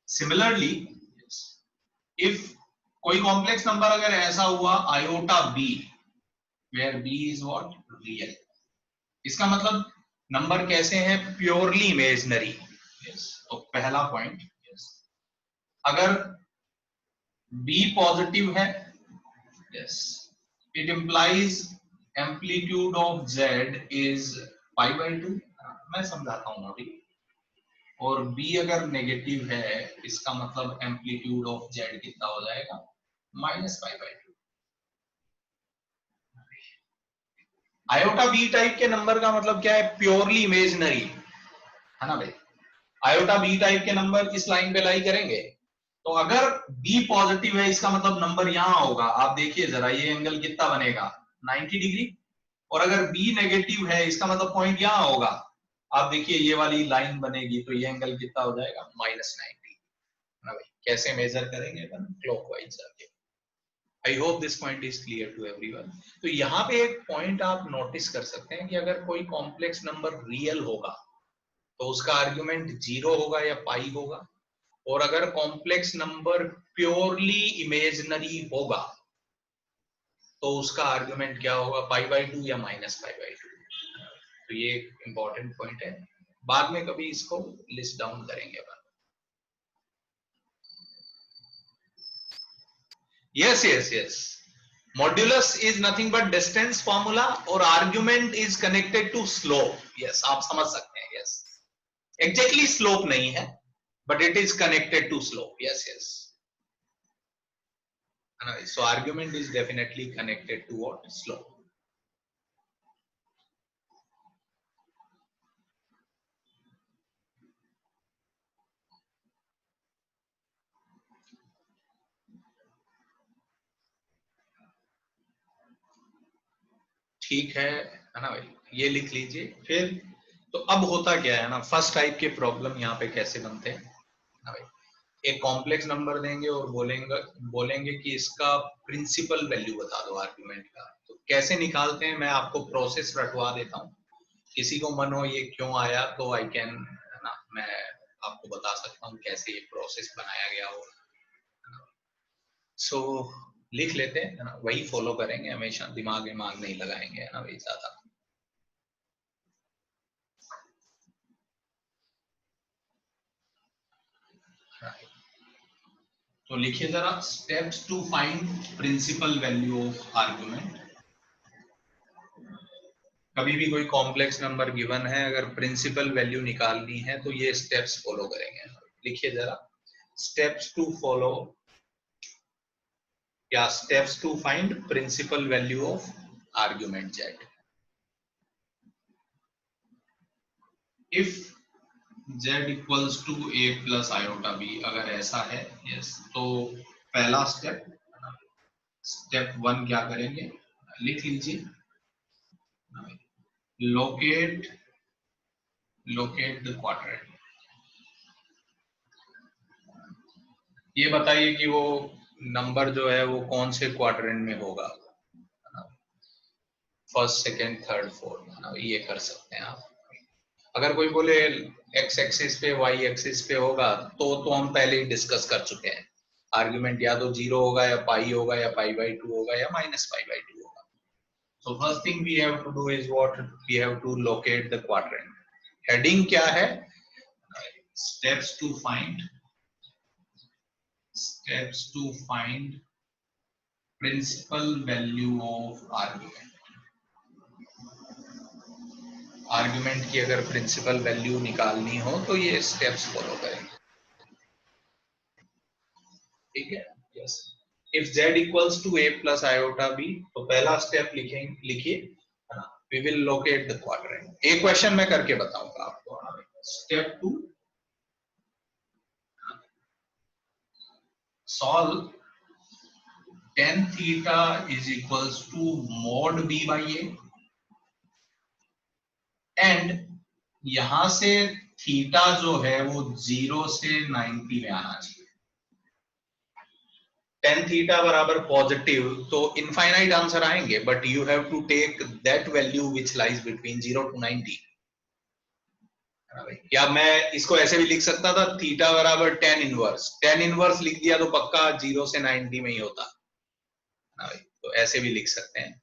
सिमिलरली इफ कोई कॉम्प्लेक्स नंबर अगर ऐसा हुआ iota b, where b is what? Real. इसका मतलब नंबर कैसे हैं? Purely imaginary. तो पहला पॉइंट, अगर बी पॉजिटिव है, yes, it implies amplitude of z is pi by 2। मैं समझाता हूं अभी। और बी अगर नेगेटिव है, इसका मतलब एम्पलीट्यूड ऑफ जेड कितना हो जाएगा? Minus pi by 2। Iota b type के नंबर का मतलब क्या है? प्योरली इमेजिनरी, है ना भाई। आयोटा बी टाइप के नंबर इस लाइन पे लाई करेंगे, तो अगर बी पॉजिटिव है इसका मतलब नंबर यहां होगा। आप देखिए जरा ये एंगल कितना बनेगा? 90 डिग्री। और अगर बी नेगेटिव है इसका मतलब पॉइंट यहां होगा। आप देखिए ये वाली लाइन बनेगी, तो ये एंगल कितना हो जाएगा? -90, है ना भाई। कैसे मेजर करेंगे? क्लॉकवाइज जाके। I hope this point is clear to everyone. तो यहाँ पे एक पॉइंट आप नोटिस कर सकते हैं कि अगर कोई कॉम्प्लेक्स नंबर रियल होगा तो उसका आर्गुमेंट 0 होगा या पाई होगा। और अगर कॉम्प्लेक्स नंबर प्योरली इमेजिनरी होगा तो उसका आर्गुमेंट क्या होगा? पाई बाई 2 या माइनस पाई बाई 2। तो ये एक इंपॉर्टेंट पॉइंट है, बाद में कभी इसको लिस्ट डाउन करेंगे अपन। Yes yes yes, modulus is nothing but distance formula और argument is connected to slope. Yes, आप समझ सकते हैं। यस, एग्जैक्टली स्लोप नहीं है, but it is connected to slope. Yes, yes. So argument is definitely connected to what? Slope. ठीक है ना भाई, ये लिख लीजिए। फिर तो अब होता क्या है ना, फर्स्ट टाइप के प्रॉब्लम यहाँ पे कैसे बनते हैं ना भाई। एक कॉम्प्लेक्स नंबर देंगे और बोलेंगे कि इसका प्रिंसिपल वैल्यू बता दो आर्गुमेंट का। तो कैसे निकालते हैं, मैं आपको प्रोसेस रटवा देता हूँ। किसी को मन हो ये क्यों आया तो आई कैन, है ना, मैं आपको बता सकता हूँ कैसे ये प्रोसेस बनाया गया हो। सो लिख लेते हैं, है ना, वही फॉलो करेंगे हमेशा, दिमाग नहीं लगाएंगे, है ना भाई ज्यादा। तो लिखिए जरा, steps to find principal value of argument. कभी भी कोई कॉम्प्लेक्स नंबर गिवन है, अगर प्रिंसिपल वैल्यू निकालनी है तो ये स्टेप्स फॉलो करेंगे। लिखिए जरा, स्टेप्स टू फॉलो या steps to find principal value of argument z. If z equals to a plus iota b, अगर ऐसा है, यस, तो पहला स्टेप 1 क्या करेंगे? लिख लीजिए, लोकेट द क्वाड्रेंट। ये बताइए कि वो नंबर जो है वो कौन से क्वाड्रेंट में होगा, फर्स्ट, सेकंड, थर्ड, फोर्थ। ये कर सकते हैं आप। अगर कोई बोले एक्स एक्सिस पे, वाई एक्सिस पे होगा, तो हम पहले ही डिस्कस कर चुके हैं। आर्गुमेंट या तो 0 होगा या पाई होगा या पाई बाई 2 होगा या माइनस पाई बाई 2 होगा। So first thing we have to do is what? We have to locate the quadrant. Heading क्या है? Steps to find principal value of argument. Argument की अगर प्रिंसिपल वैल्यू निकालनी हो तो ये स्टेप्स फॉलो करेंगे। ठीक है, yes. If z equals to a plus iota b, तो पहला स्टेप लिखिए, we will locate the quadrant. एक क्वेश्चन मैं करके बताऊंगा आपको। Step 2, solve tan theta is equals to mod b by a, and यहां से थीटा जो है वो 0 से 90 में आना चाहिए। tan थीटा बराबर पॉजिटिव, तो इनफाइनाइट आंसर आएंगे, but you have to take that value which lies between 0 to 90। या मैं इसको ऐसे भी लिख सकता था, थीटा बराबर tan इनवर्स, tan इनवर्स लिख दिया तो पक्का 0 से 90 में ही होता, तो ऐसे भी लिख सकते हैं।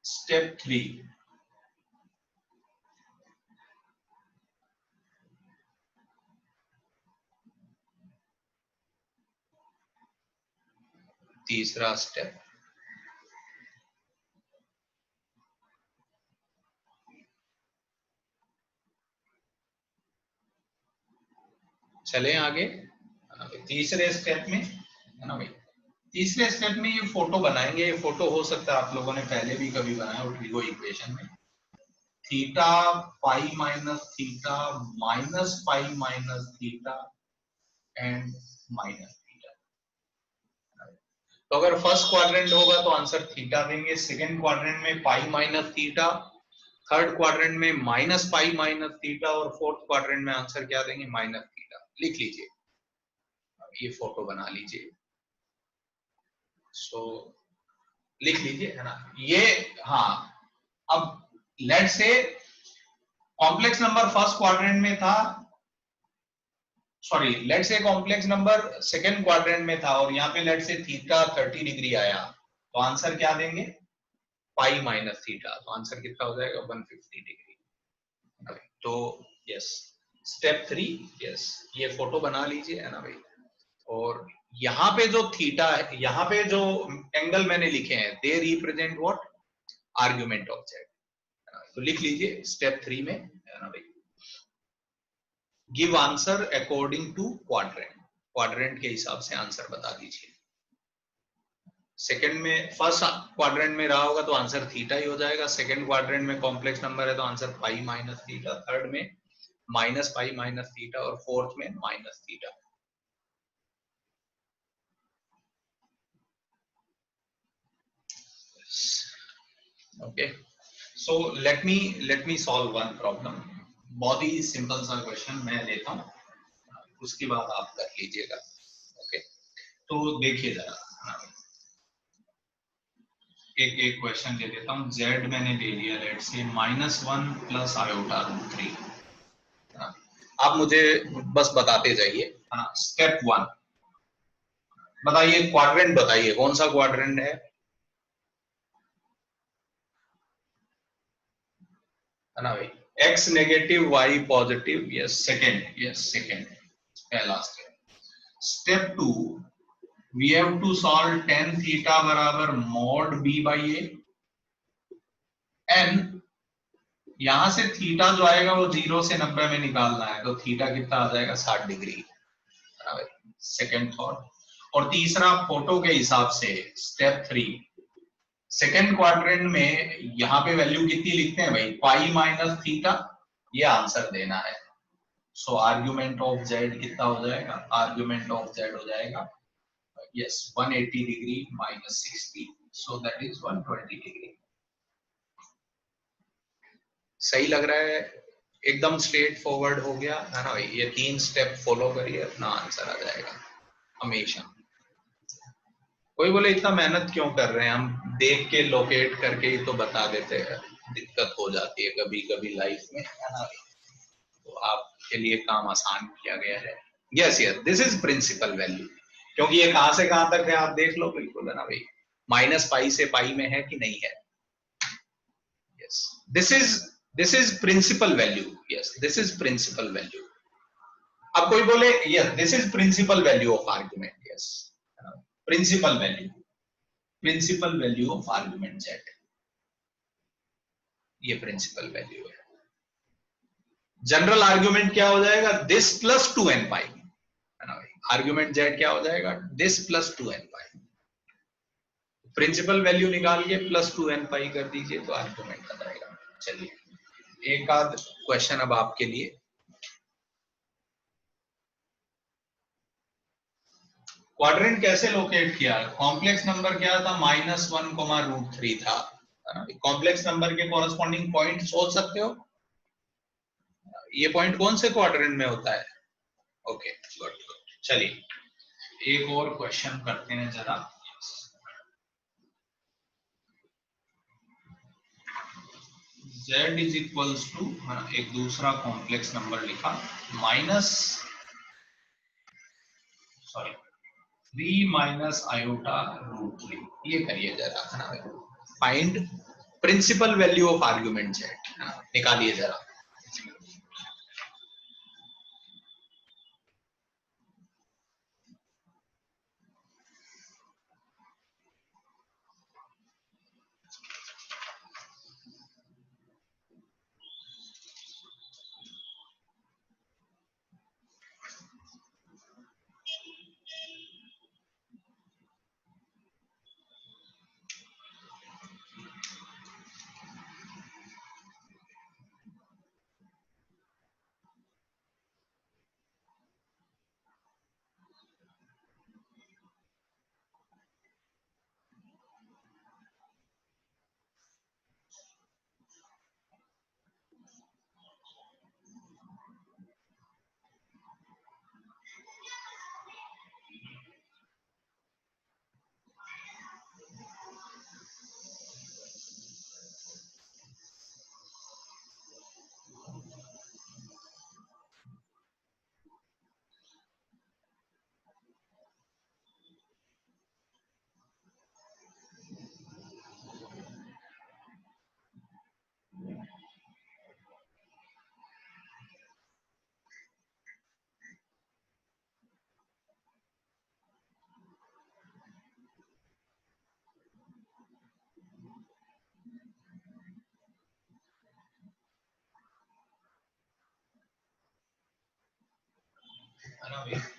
स्टेप 3, तीसरा स्टेप, चले आगे। तीसरे स्टेप में है ना भाई, तीसरे स्टेप में ये फोटो बनाएंगे। ये फोटो हो सकता है आप लोगों ने पहले भी कभी बनाया हो ट्रिगो इक्वेशन में, theta pi minus theta minus pi minus theta and minus theta. तो अगर फर्स्ट क्वाड्रेंट होगा तो आंसर थीटा देंगे, सेकेंड क्वाड्रेंट में pi minus theta, third quadrant में माइनस पाई माइनस थीटा, और फोर्थ क्वाड्रेंट में आंसर क्या देंगे, माइनस थीटा। लिख लीजिए, ये फोटो बना लीजिए। सो लिख लीजिए, है ना ये। हाँ, अब लेट से कॉम्प्लेक्स नंबर फर्स्ट क्वाड्रेंट में था, सॉरी लेट से कॉम्प्लेक्स नंबर सेकंड क्वाड्रेंट में था, और यहाँ पे लेट से थीटा 30 डिग्री आया, तो आंसर क्या देंगे, पाई माइनस थीटा। तो आंसर कितना हो जाएगा, 150 डिग्री। तो यस, स्टेप 3, यस, ये फोटो बना लीजिए, है ना भाई। और यहाँ पे जो थीटा है, यहाँ पे जो एंगल मैंने लिखे हैं, they represent what, argument of z. तो लिख लीजिए स्टेप 3 में, है ना भाई, give answer according to quadrant, quadrant के हिसाब से आंसर बता दीजिए। सेकंड में, फर्स्ट क्वाड्रेंट में रहा होगा तो आंसर थीटा ही हो जाएगा, सेकंड क्वाड्रेंट में कॉम्प्लेक्स नंबर है तो answer pi minus theta, third में माइनस पाई माइनस थीटा, और फोर्थ में minus theta. Okay, so let me solve one problem. बहुत ही सिंपल सा क्वेश्चन मैं लेता हूँ, उसके बाद आप कर लीजिएगा। ओके, तो देखिए जरा, एक क्वेश्चन ले लेता हूँ। z मैंने ले लिया, लेट से -1 प्लस आयोटा रूट 3। आप मुझे बस बताते जाइए। स्टेप 1 बताइए, क्वाड्रेंट बताइए, कौन सा क्वाड्रेंट है ना भाई, x negative y positive, yes second, yes second, पहला step. Step 2, we have to solve tan theta बराबर mod b by a, and यहां से थीटा जो आएगा वो 0 से 90 में निकालना है, तो थीटा कितना आ जाएगा, 60 डिग्री। Second thought. और तीसरा, फोटो के हिसाब से स्टेप 3, सेकेंड क्वाड्रेंट में यहाँ पे वैल्यू कितनी लिखते हैं भाई, पाई माइनस थीटा, ये आंसर देना है। सो आर्ग्यूमेंट ऑफ जेड कितना हो जाएगा, आर्ग्यूमेंट ऑफ जेड हो जाएगा yes 180 degree minus 60, so that is 120 degree. सही लग रहा है, एकदम स्ट्रेट फॉरवर्ड हो गया है ना भाई। ये 3 स्टेप फॉलो करिए, अपना आंसर आ जाएगा हमेशा। कोई बोले इतना मेहनत क्यों कर रहे हैं, हम देख के लोकेट करके ही तो बता देते हैं, दिक्कत हो जाती है कभी कभी लाइफ में, है ना, तो आपके लिए काम आसान किया गया है। Yes yes, this is principal value, क्योंकि ये कहां से कहां तक है आप देख लो, बिल्कुल है ना भाई, माइनस पाई से पाई में है कि नहीं है। Yes, this is principal value, yes this is principal value. अब कोई बोले yes this is principal value of argument, yes principal value of argument z, ये प्रिंसिपल वैल्यू है। जनरल आर्गुमेंट क्या हो जाएगा, दिस प्लस 2n पाई, है ना भाई। आर्गुमेंट जेड क्या हो जाएगा, this plus 2n pi. Principal value निकाल के प्लस 2n पाई कर दीजिए तो आर्गुमेंट आ जाएगा। चलिए एक आध क्वेश्चन अब आपके लिए। क्वाड्रेंट कैसे लोकेट किया? कॉम्प्लेक्स नंबर क्या था? -1, √3 था। कॉम्प्लेक्स नंबर के कॉरस्पॉन्डिंग पॉइंट सोच सकते हो? ये पॉइंट कौन से क्वाड्रेंट में होता है? Okay good good. चलिए एक और क्वेश्चन करते हैं जरा। z इज इक्वल्स टू, एक दूसरा कॉम्प्लेक्स नंबर लिखा, -3 - i ये करिए जरा, है ना। Find principal value of argument z, निकालिए जरा।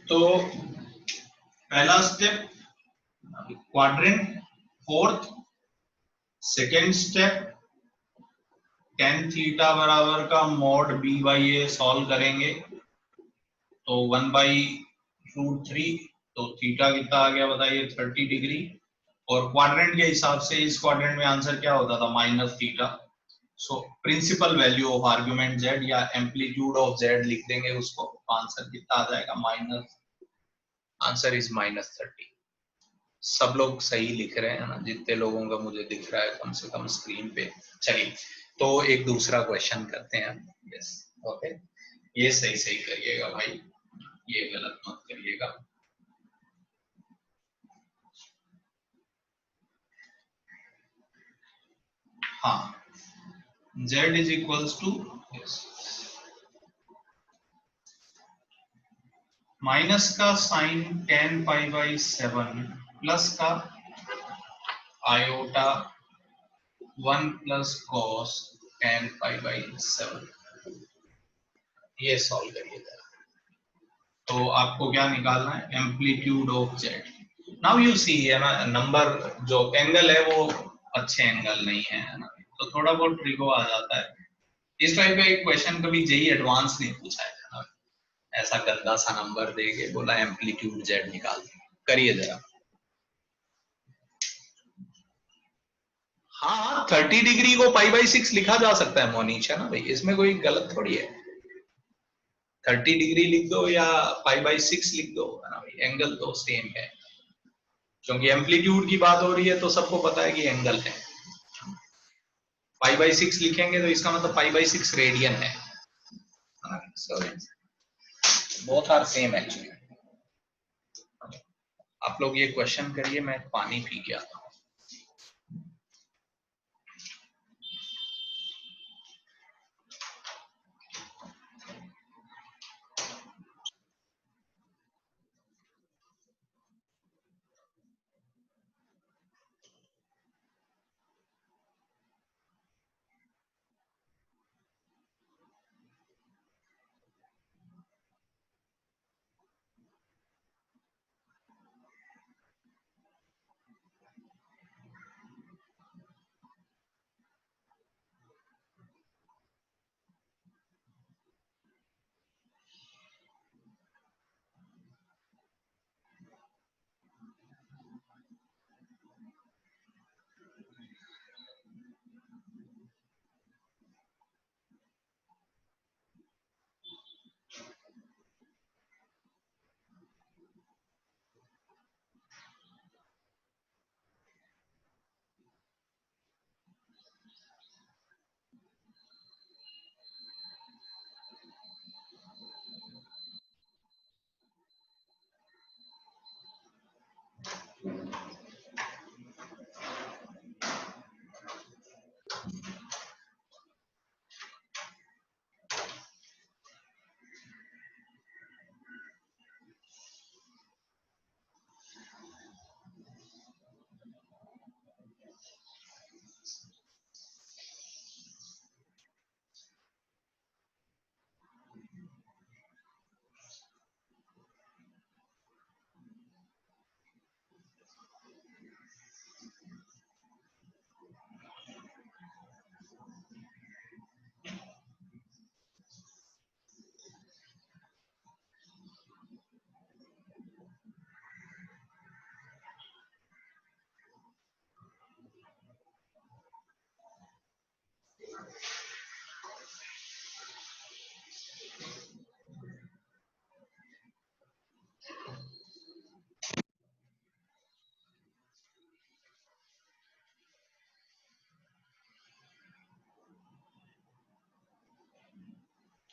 तो पहला step quadrant, fourth second step tan theta बराबर का मॉड b/a सॉल्व करेंगे तो 1/√3, तो थीटा कितना आ गया बताइए? 30 डिग्री। और क्वाड्रेंट के हिसाब से इस क्वाड्रेंट में आंसर क्या होता था? -Theta. So principal value of argument z या एम्पलीट्यूड ऑफ z लिख देंगे उसको, तो आंसर कितना आ जाएगा? Answer is -30। सब लोग सही लिख रहे हैं ना, जितने लोगों का मुझे दिख रहा है कम से कम स्क्रीन पे। चलिए तो एक दूसरा क्वेश्चन करते हैं। यस ओके, ये सही सही करिएगा भाई, ये गलत मत करिएगा। हाँ, z is equals to, minus का साइन tan π/7 प्लस का आयोटा 1 प्लस कॉस tan π/7, ये सॉल्व करिए जरा। तो आपको क्या निकालना है? Amplitude of Z. Now you see, है ना, नंबर जो एंगल है वो अच्छे एंगल नहीं है ना, तो थोड़ा बहुत ट्रिको आ जाता है। इस टाइप का एक क्वेश्चन कभी जेई एडवांस नहीं पूछा है ना, ऐसा गंदा सा नंबर दे के बोला एम्पलीट्यूड जेड निकाल, करिए जरा। हाँ 30 डिग्री को π/6 लिखा जा सकता है मोनीश, है ना भाई, इसमें कोई गलत थोड़ी है। 30 डिग्री लिख दो या π/6 लिख दो, है ना भाई, एंगल तो सेम है। क्योंकि एम्पलीट्यूड की बात हो रही है तो सबको पता है कि एंगल है। π/6 लिखेंगे तो इसका मतलब π/6 रेडियन है। Both are same actually. आप लोग ये क्वेश्चन करिए, मैं पानी पी के आता हूँ।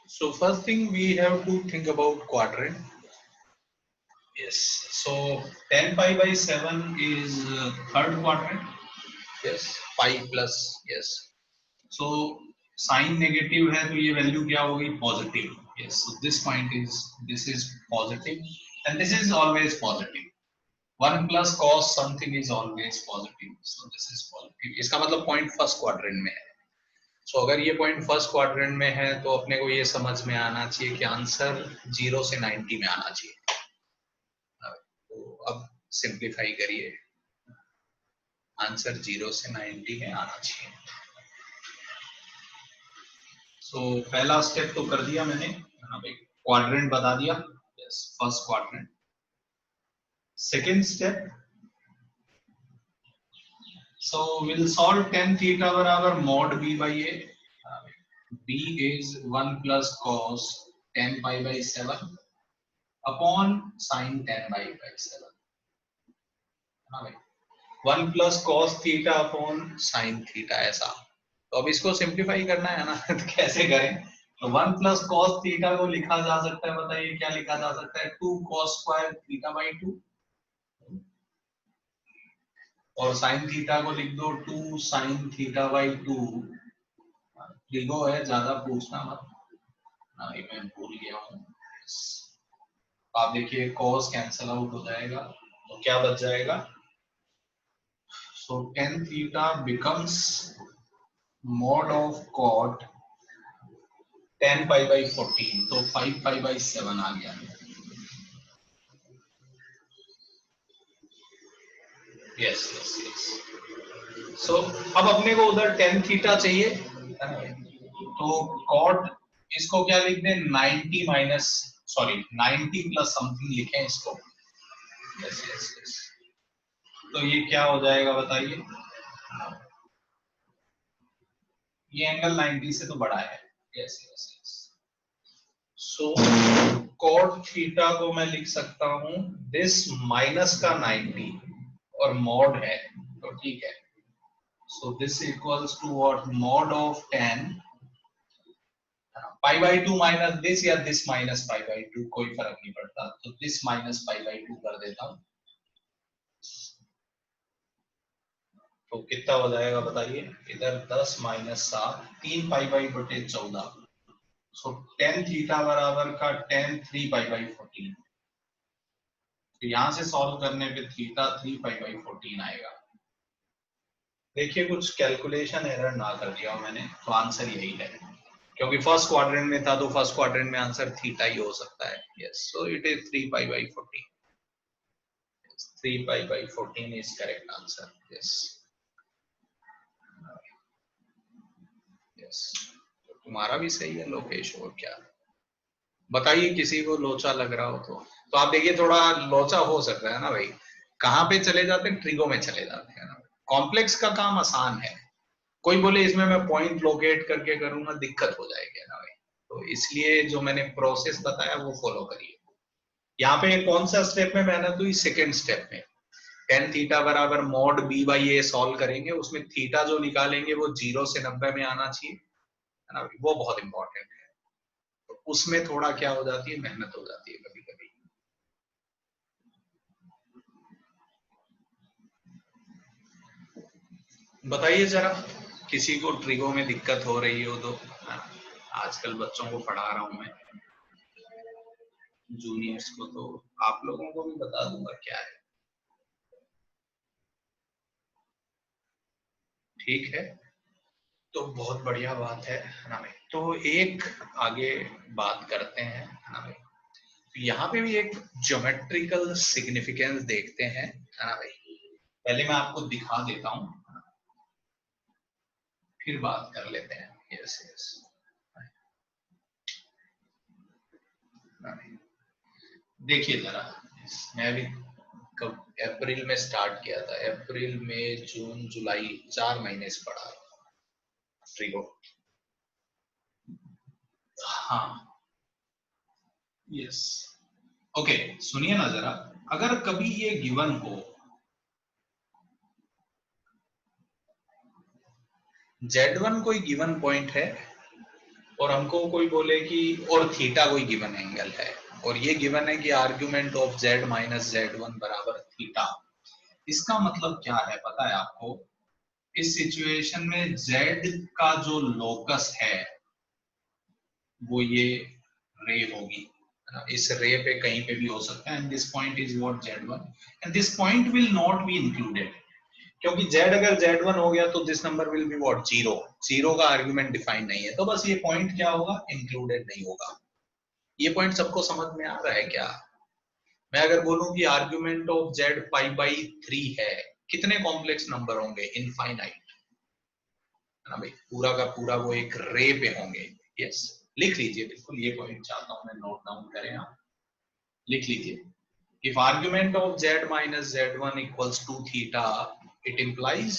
So first thing we have to think about quadrant. Yes. So 10 pi by 7 is third quadrant. Yes. Pi plus. Yes. So sine negative है तो ये वैल्यू क्या होगी positive. Yes so this point is this is positive and this is always positive. 1 plus cos something is always positive. So this is positive. इसका मतलब point first quadrant में है. सो अगर ये पॉइंट फर्स्ट क्वाड्रेंट में है तो अपने को ये समझ में आना चाहिए कि आंसर 0 से 90 में आना चाहिए. तो अब सिंप्लीफाई करिए. आंसर 0 से 90 में आना चाहिए. सो पहला स्टेप तो कर दिया मैंने. क्वाड्रेंट बता दिया. Yes first quadrant. Second step. So will solve tan theta बराबर mod b by a. b is 1 plus cos 10 pi by 7 upon sin 10 pi by 7. 1 plus cos theta upon sin theta ऐसा. तो अब इसको simplify करना है ना. तो कैसे करें. तो 1 प्लस cos थीटा को लिखा जा सकता है. बताइए क्या लिखा जा सकता है. 2 cos स्क्वायर थीटा बाई 2 और sin थीटा को लिख दो 2 sin थीटा बाई 2. लिखो है ज्यादा पूछना मत. नहीं मैं भूल गया हूँ. आप देखिए cos कैंसल आउट हो जाएगा तो क्या बच जाएगा. सो tan theta becomes mod of cot 10 pi by 14. तो 5 pi by 7 आ गया. Yes yes yes. सो अब अपने को उधर tan थीटा चाहिए. तो cot इसको क्या लिख दें 90 माइनस सॉरी 90 प्लस समथिंग लिखें इसको. Yes yes yes. तो ये क्या हो जाएगा बताइए. ये एंगल 90 से तो बड़ा है. Yes yes yes. So cot theta को मैं लिख सकता हूं दिस माइनस का 90 और मॉड है तो ठीक है. So this equals to what mod of 10 pi by 2 minus this या दिस माइनस पाई बाई 2 कोई फर्क नहीं पड़ता. तो दिस माइनस पाई बाई 2 कर देता हूं. तो कितना हो जाएगा बताइए. इधर 10 माइनस 7 3 पाई बाई बटे 14. सो tan थीटा बराबर का tan 3 पाई बाई 14. तो यहां से सॉल्व करने पे थीटा 3 पाई बाई 14 आएगा. देखिए कुछ कैलकुलेशन एरर ना कर दिया हो मैंने. तो आंसर यही है क्योंकि फर्स्ट क्वाड्रेंट में था तो फर्स्ट क्वाड्रेंट में आंसर थीटा ही हो सकता है. Yes so it is 3 pi by 14. 3 pi by 14 is correct answer. Yes yes. तुम्हारा भी सही है लोकेश. और क्या बताइए किसी को लोचा लग रहा हो तो आप देखिए थोड़ा लोचा हो सकता है ना भाई. कहाँ पे चले जाते हैं ट्रिगो में चले जाते हैं ना. कॉम्प्लेक्स का काम आसान है. कोई बोले इसमें मैं पॉइंट लोकेट करके करूंगा दिक्कत हो जाएगी ना भाई. तो इसलिए जो मैंने प्रोसेस बताया वो फॉलो करिए. यहाँ पे कौन सा स्टेप में मेहनत हुई. सेकेंड स्टेप में tan थीटा बराबर mod b by a solve करेंगे. उसमें थीटा जो निकालेंगे वो 0 से 90 में आना चाहिए है ना. वो बहुत इंपॉर्टेंट है. तो उसमें थोड़ा क्या हो जाती है मेहनत हो जाती है कभी कभी. बताइए जरा किसी को ट्रिगो में दिक्कत हो रही हो तो. आजकल बच्चों को पढ़ा रहा हूं मैं जूनियर्स को तो आप लोगों को भी बता दूंगा क्या है. ठीक है तो बहुत बढ़िया बात है ना भाई. तो एक आगे बात करते हैं ना भाई. तो यहाँ पे भी एक ज्योमेट्रिकल सिग्निफिकेंस देखते हैं है ना भाई. पहले मैं आपको दिखा देता हूँ फिर बात कर लेते हैं. Yes yes. देखिए जरा मैं भी कब अप्रैल में स्टार्ट किया था. अप्रैल में जून जुलाई 4 महीने से पढ़ा ट्रिगो. हाँ यस. ओके सुनिए ना जरा. अगर कभी ये गिवन हो Z1 कोई गिवन पॉइंट है और हमको कोई बोले कि और थीटा कोई गिवन एंगल है और ये गिवन है कि argument of z minus z1 बराबर थीटा, इसका मतलब क्या है पता है आपको? इस सिचुएशन में z का जो लोकस है वो ये रे होगी, है ना? इस रे पे कहीं पे भी हो सकता है, and this point is what z1 and this point will not be included, क्योंकि z अगर z1 हो गया तो this number will be what zero, zero का आर्गुमेंट डिफाइन नहीं है, तो बस ये पॉइंट क्या होगा, इंक्लूडेड नहीं होगा। ये पॉइंट सबको समझ में आ रहा है क्या? मैं अगर बोलूं कि argument of z pi by 3 है, कितने कॉम्प्लेक्स नंबर होंगे? इनफाइनाइट, है ना भाई? पूरा का पूरा वो एक रे पे होंगे। यस, लिख लीजिए, बिल्कुल ये पॉइंट चाहता हूं मैं नोट डाउन करें आप, लिख लीजिए। If argument of z minus z1 equals to theta, it implies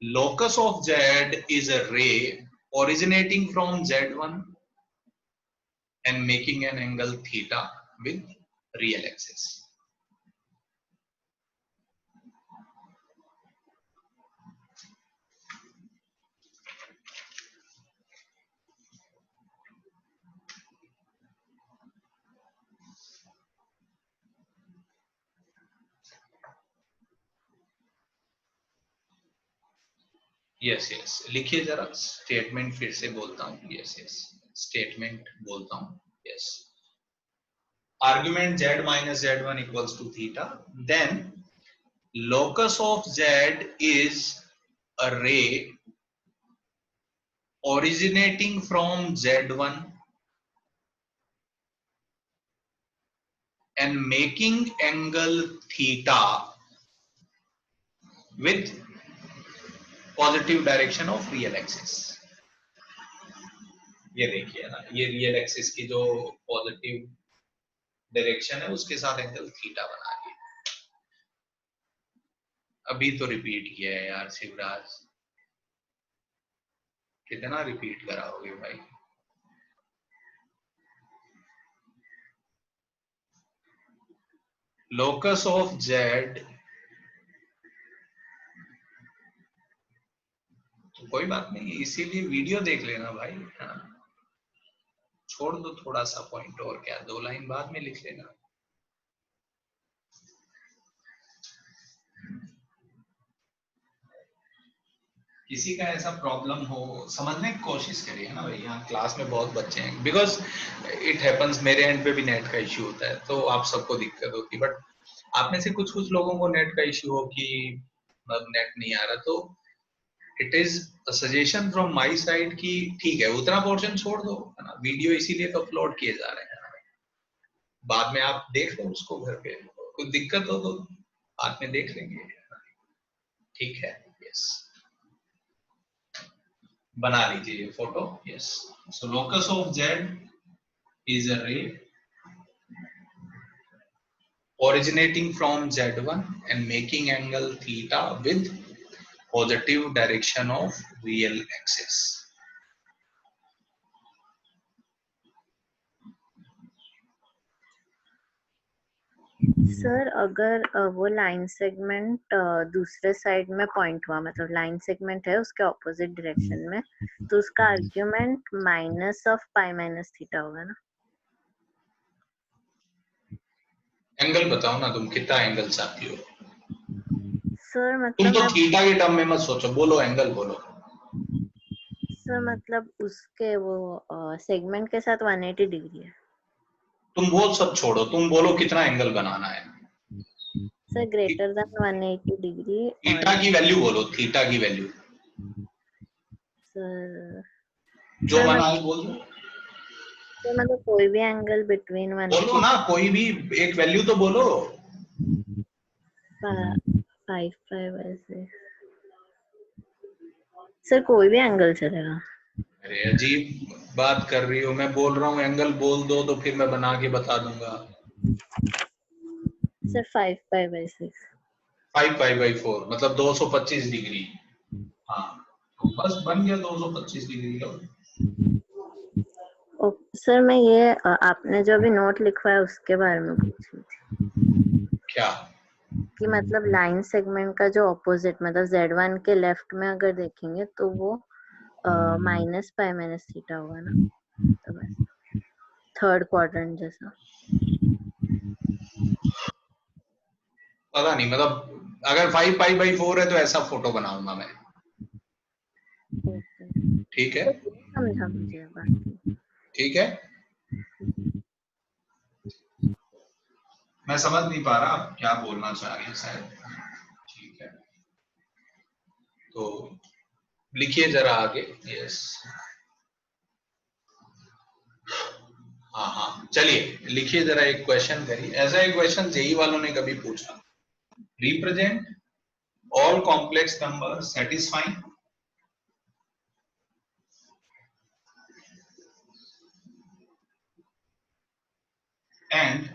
locus of z is a ray originating from z1 and making an angle theta with real axis. Yes yes, लिखिए जरा statement, फिर से बोलता हूँ। Yes yes, statement बोलता हूँ। Yes, argument z minus z1 equals to theta, then locus of z is a ray originating from z1 and making angle theta with positive direction of real axis. ये देखिए ना, ये real axis की जो positive direction है उसके साथ angle theta बना रही है। अभी तो रिपीट किया है यार शिवराज, कितना रिपीट कराओगे भाई? लोकस ऑफ जेड, तो कोई बात नहीं, इसीलिए वीडियो देख लेना भाई, हाँ। छोड़ दो थोड़ा सा पॉइंट, और क्या, 2 लाइन बाद में लिख लेना। किसी का ऐसा प्रॉब्लम हो समझने की कोशिश करिए ना भाई, यहाँ क्लास में बहुत बच्चे हैं, बिकॉज इट हैपन्स, मेरे एंड पे भी नेट का इश्यू होता है तो आप सबको दिक्कत होती है, बट आप में से कुछ कुछ लोगों को नेट का इश्यू हो कि नेट नहीं आ रहा, तो it is suggestion from my side कि ठीक है उतना पोर्शन छोड़ दो, है ना? वीडियो इसीलिए तो अपलोड किए जा रहे हैं, बाद में आप देख लो उसको घर पे, कुछ दिक्कत हो तो बाद में देख लेंगे, ठीक है? यस, बना लीजिए ये photo. Yes, so locus of z is a रे originating from z1 and making angle theta with positive direction of real axis. Sir अगर वो लाइन सेगमेंट दूसरे साइड में पॉइंट हुआ, मतलब लाइन सेगमेंट है उसके ऑपोजिट डायरेक्शन में, तो उसका argument minus of pi minus theta होगा ना? एंगल बताओ ना, तुम कितना एंगल चाहती हो? सर तुम मतलब तो थीटा के टर्म में मत सोचो, बोलो एंगल बोलो। सर मतलब उसके वो सेगमेंट के साथ 180 डिग्री है। तुम वो सब छोड़ो, तुम बोलो कितना एंगल बनाना है। Sir greater than 180 degree. Theta की वैल्यू बोलो, थीटा की वैल्यू सर जो बना है बोल दो। तो मतलब कोई भी एंगल बिटवीन बोलो ना, कोई भी एक वैल्यू तो बोलो। 5 ऐसे सर, कोई भी एंगल चलेगा। अरे अजीब बात कर रही हो, मैं बोल रहा हूँ एंगल बोल दो तो फिर मैं बना के बता दूंगा। सर 5 5/6 5 5/4 मतलब 225 डिग्री। हाँ तो बस बन गया 225 डिग्री का। सर मैं ये आपने जो भी नोट लिखवाया उसके बारे में पूछ रही थी। क्या? कि मतलब लाइन सेगमेंट का जो ऑपोजिट, मतलब Z1 के लेफ्ट में अगर देखेंगे तो वो माइनस पाई माइनस थीटा होगा ना, तो बस थर्ड क्वाड्रेंट जैसा। पता नहीं, मतलब अगर 5π/4 है तो ऐसा फोटो बनाऊंगा मैं। ओके, ठीक है, समझा मुझे बाकी। ठीक है। मैं समझ नहीं पा रहा आप क्या बोलना चाह रहे हैं शायद। ठीक है, तो लिखिए जरा आगे। यस, हाँ हाँ, चलिए लिखिए जरा, एक क्वेश्चन करिए। ऐसा एक क्वेश्चन जेई वालों ने कभी पूछा, represent all complex number satisfying and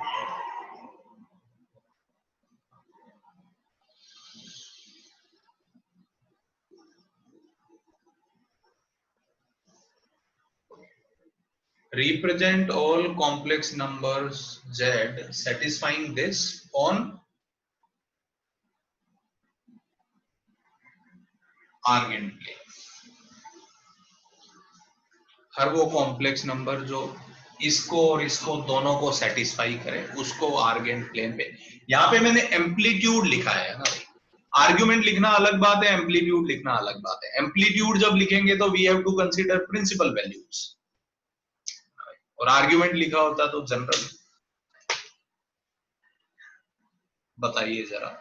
represent all complex numbers z satisfying this on Argand plane. हर वो कॉम्प्लेक्स नंबर जो इसको और इसको दोनों को सेटिस्फाई करे उसको आर्गेन प्लेन पे। यहाँ पे मैंने एम्पलीट्यूड लिखा है ना भाई, आर्ग्यूमेंट लिखना अलग बात है, एम्पलीट्यूड लिखना अलग बात है। एम्पलीट्यूड जब लिखेंगे तो we have to consider principal values, और आर्ग्यूमेंट लिखा होता तो जनरल। बताइए जरा।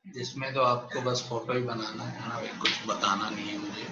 जिसमें तो आपको बस फोटो ही बनाना है ना भाई, कुछ बताना नहीं है मुझे।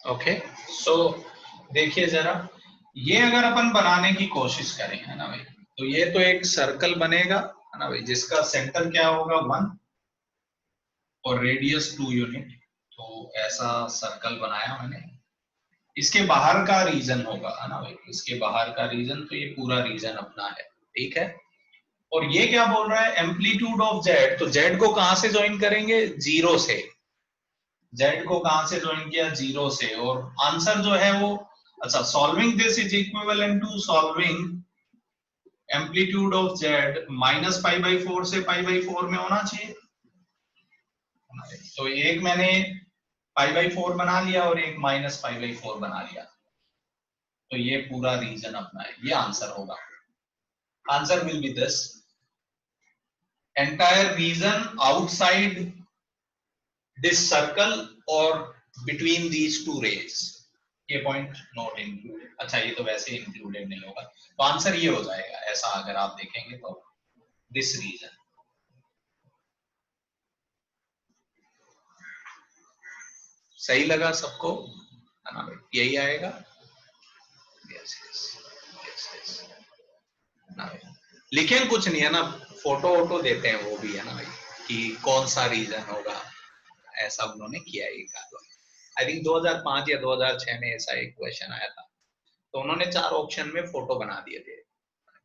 ओके, सो देखिए जरा, ये अगर अपन बनाने की कोशिश करें है ना भाई, तो ये तो एक सर्कल बनेगा है ना भाई, जिसका सेंटर क्या होगा 1 और रेडियस 2 यूनिट। तो ऐसा सर्कल बनाया मैंने, इसके बाहर का रीजन होगा है ना भाई, इसके बाहर का रीजन, तो ये पूरा रीजन अपना है, ठीक है। और ये क्या बोल रहा है, एम्पलीट्यूड ऑफ जेड, तो जेड को कहां से ज्वाइन करेंगे, 0 से। जेड को कहां से ज्वाइन किया, 0 से, और आंसर जो है वो, अच्छा, solving this is equivalent to solving amplitude of Z -π/4 से π/4 में होना चाहिए। तो एक मैंने π/4 बना लिया और एक -π/4 बना लिया, तो ये पूरा रीजन अपना है, ये आंसर होगा। Answer will be this, entire reason outside this circle और बिटवीन दीज टू रेज। ये पॉइंट नॉट इंक्लूडेड। अच्छा, ये तो वैसे इंक्लूडेड नहीं होगा, तो आंसर ये हो जाएगा ऐसा, अगर आप देखेंगे तो दिस रीजन। सही लगा सबको, है ना भाई? यही आएगा। यस यस यस यस, ना भाई लिखे कुछ नहीं है ना, फोटो वोटो देते हैं वो भी, है ना भाई, कि कौन सा रीजन होगा, ऐसा उन्होंने किया है। आई थिंक 2005 या 2006 में ऐसा एक क्वेश्चन आया था, तो उन्होंने 4 ऑप्शन में फोटो बना दिए थे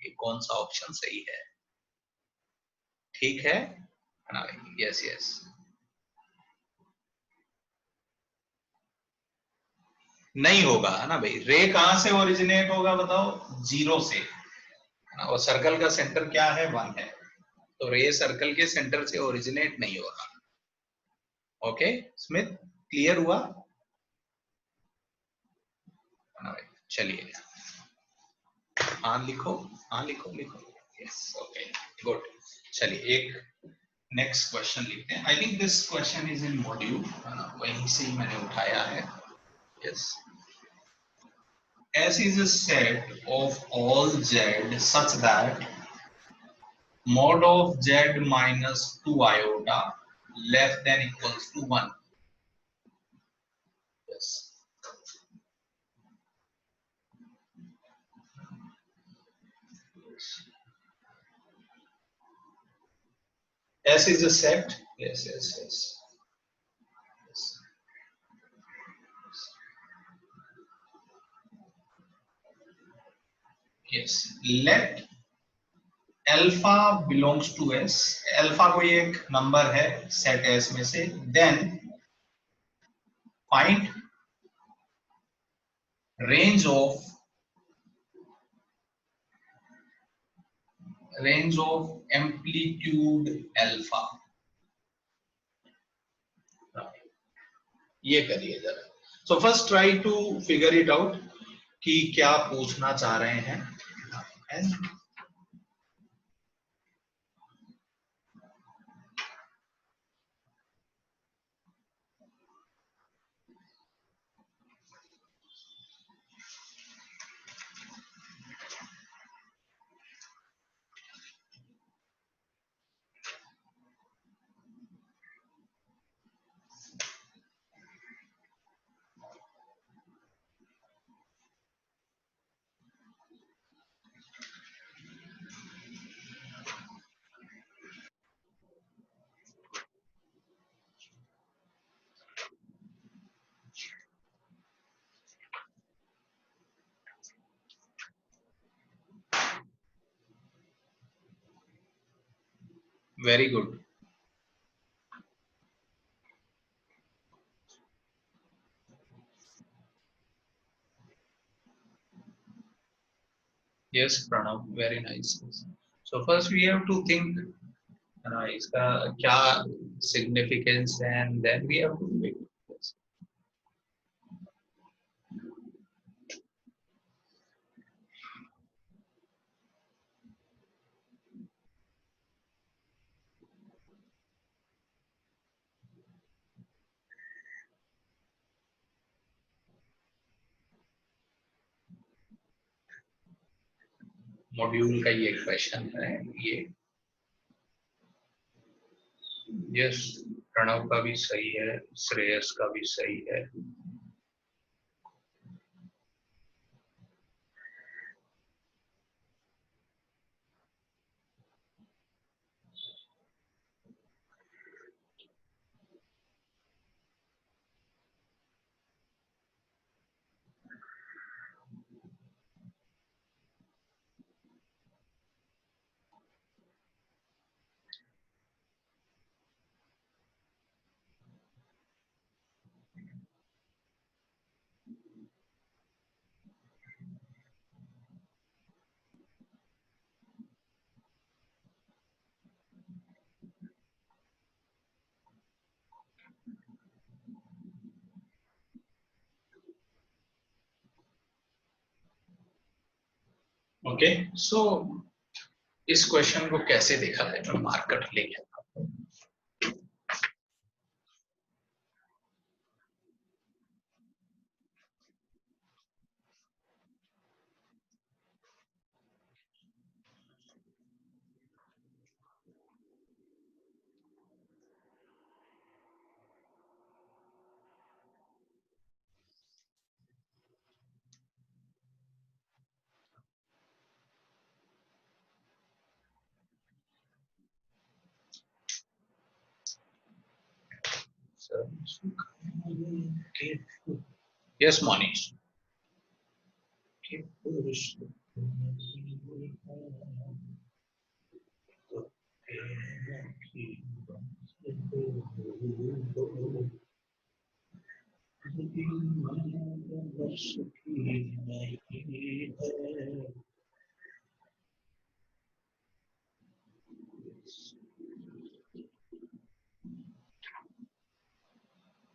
कि कौन सा ऑप्शन सही है। ठीक है ना भाई? Yes yes. नहीं होगा, है ना भाई? रे कहां से ओरिजिनेट होगा बताओ? 0 से, है ना? और सर्कल का सेंटर क्या है? 1 है, तो रे सर्कल के सेंटर से ओरिजिनेट नहीं होगा। ओके स्मिथ, क्लियर हुआ? चलिए, हाँ लिखो, हाँ लिखो लिखो। Yes okay good. चलिए एक नेक्स्ट क्वेश्चन लिखते हैं। I think this question is in module, वहीं से ही मैंने उठाया है। Yes, S is a set of all Z such that mod of Z minus 2 iota less than equals to 1. Yes. S is a set. Yes, yes, yes. Yes. Let alpha belongs to S. Alpha कोई एक number है set S में से. Then find range of amplitude alpha. ये करिए जरा। So first try to figure it out कि क्या पूछना चाह रहे हैं। Very good. Yes Pranav, very nice. So first we have to think इसका क्या सिग्निफिकेंस है, and then we have to make module का ये क्वेश्चन है ये। यस, प्रणव का भी सही है, श्रेयस का भी सही है। ओके, सो इस क्वेश्चन को कैसे देखा जाए, मैं मार्कर ले गया। Yes, Manish.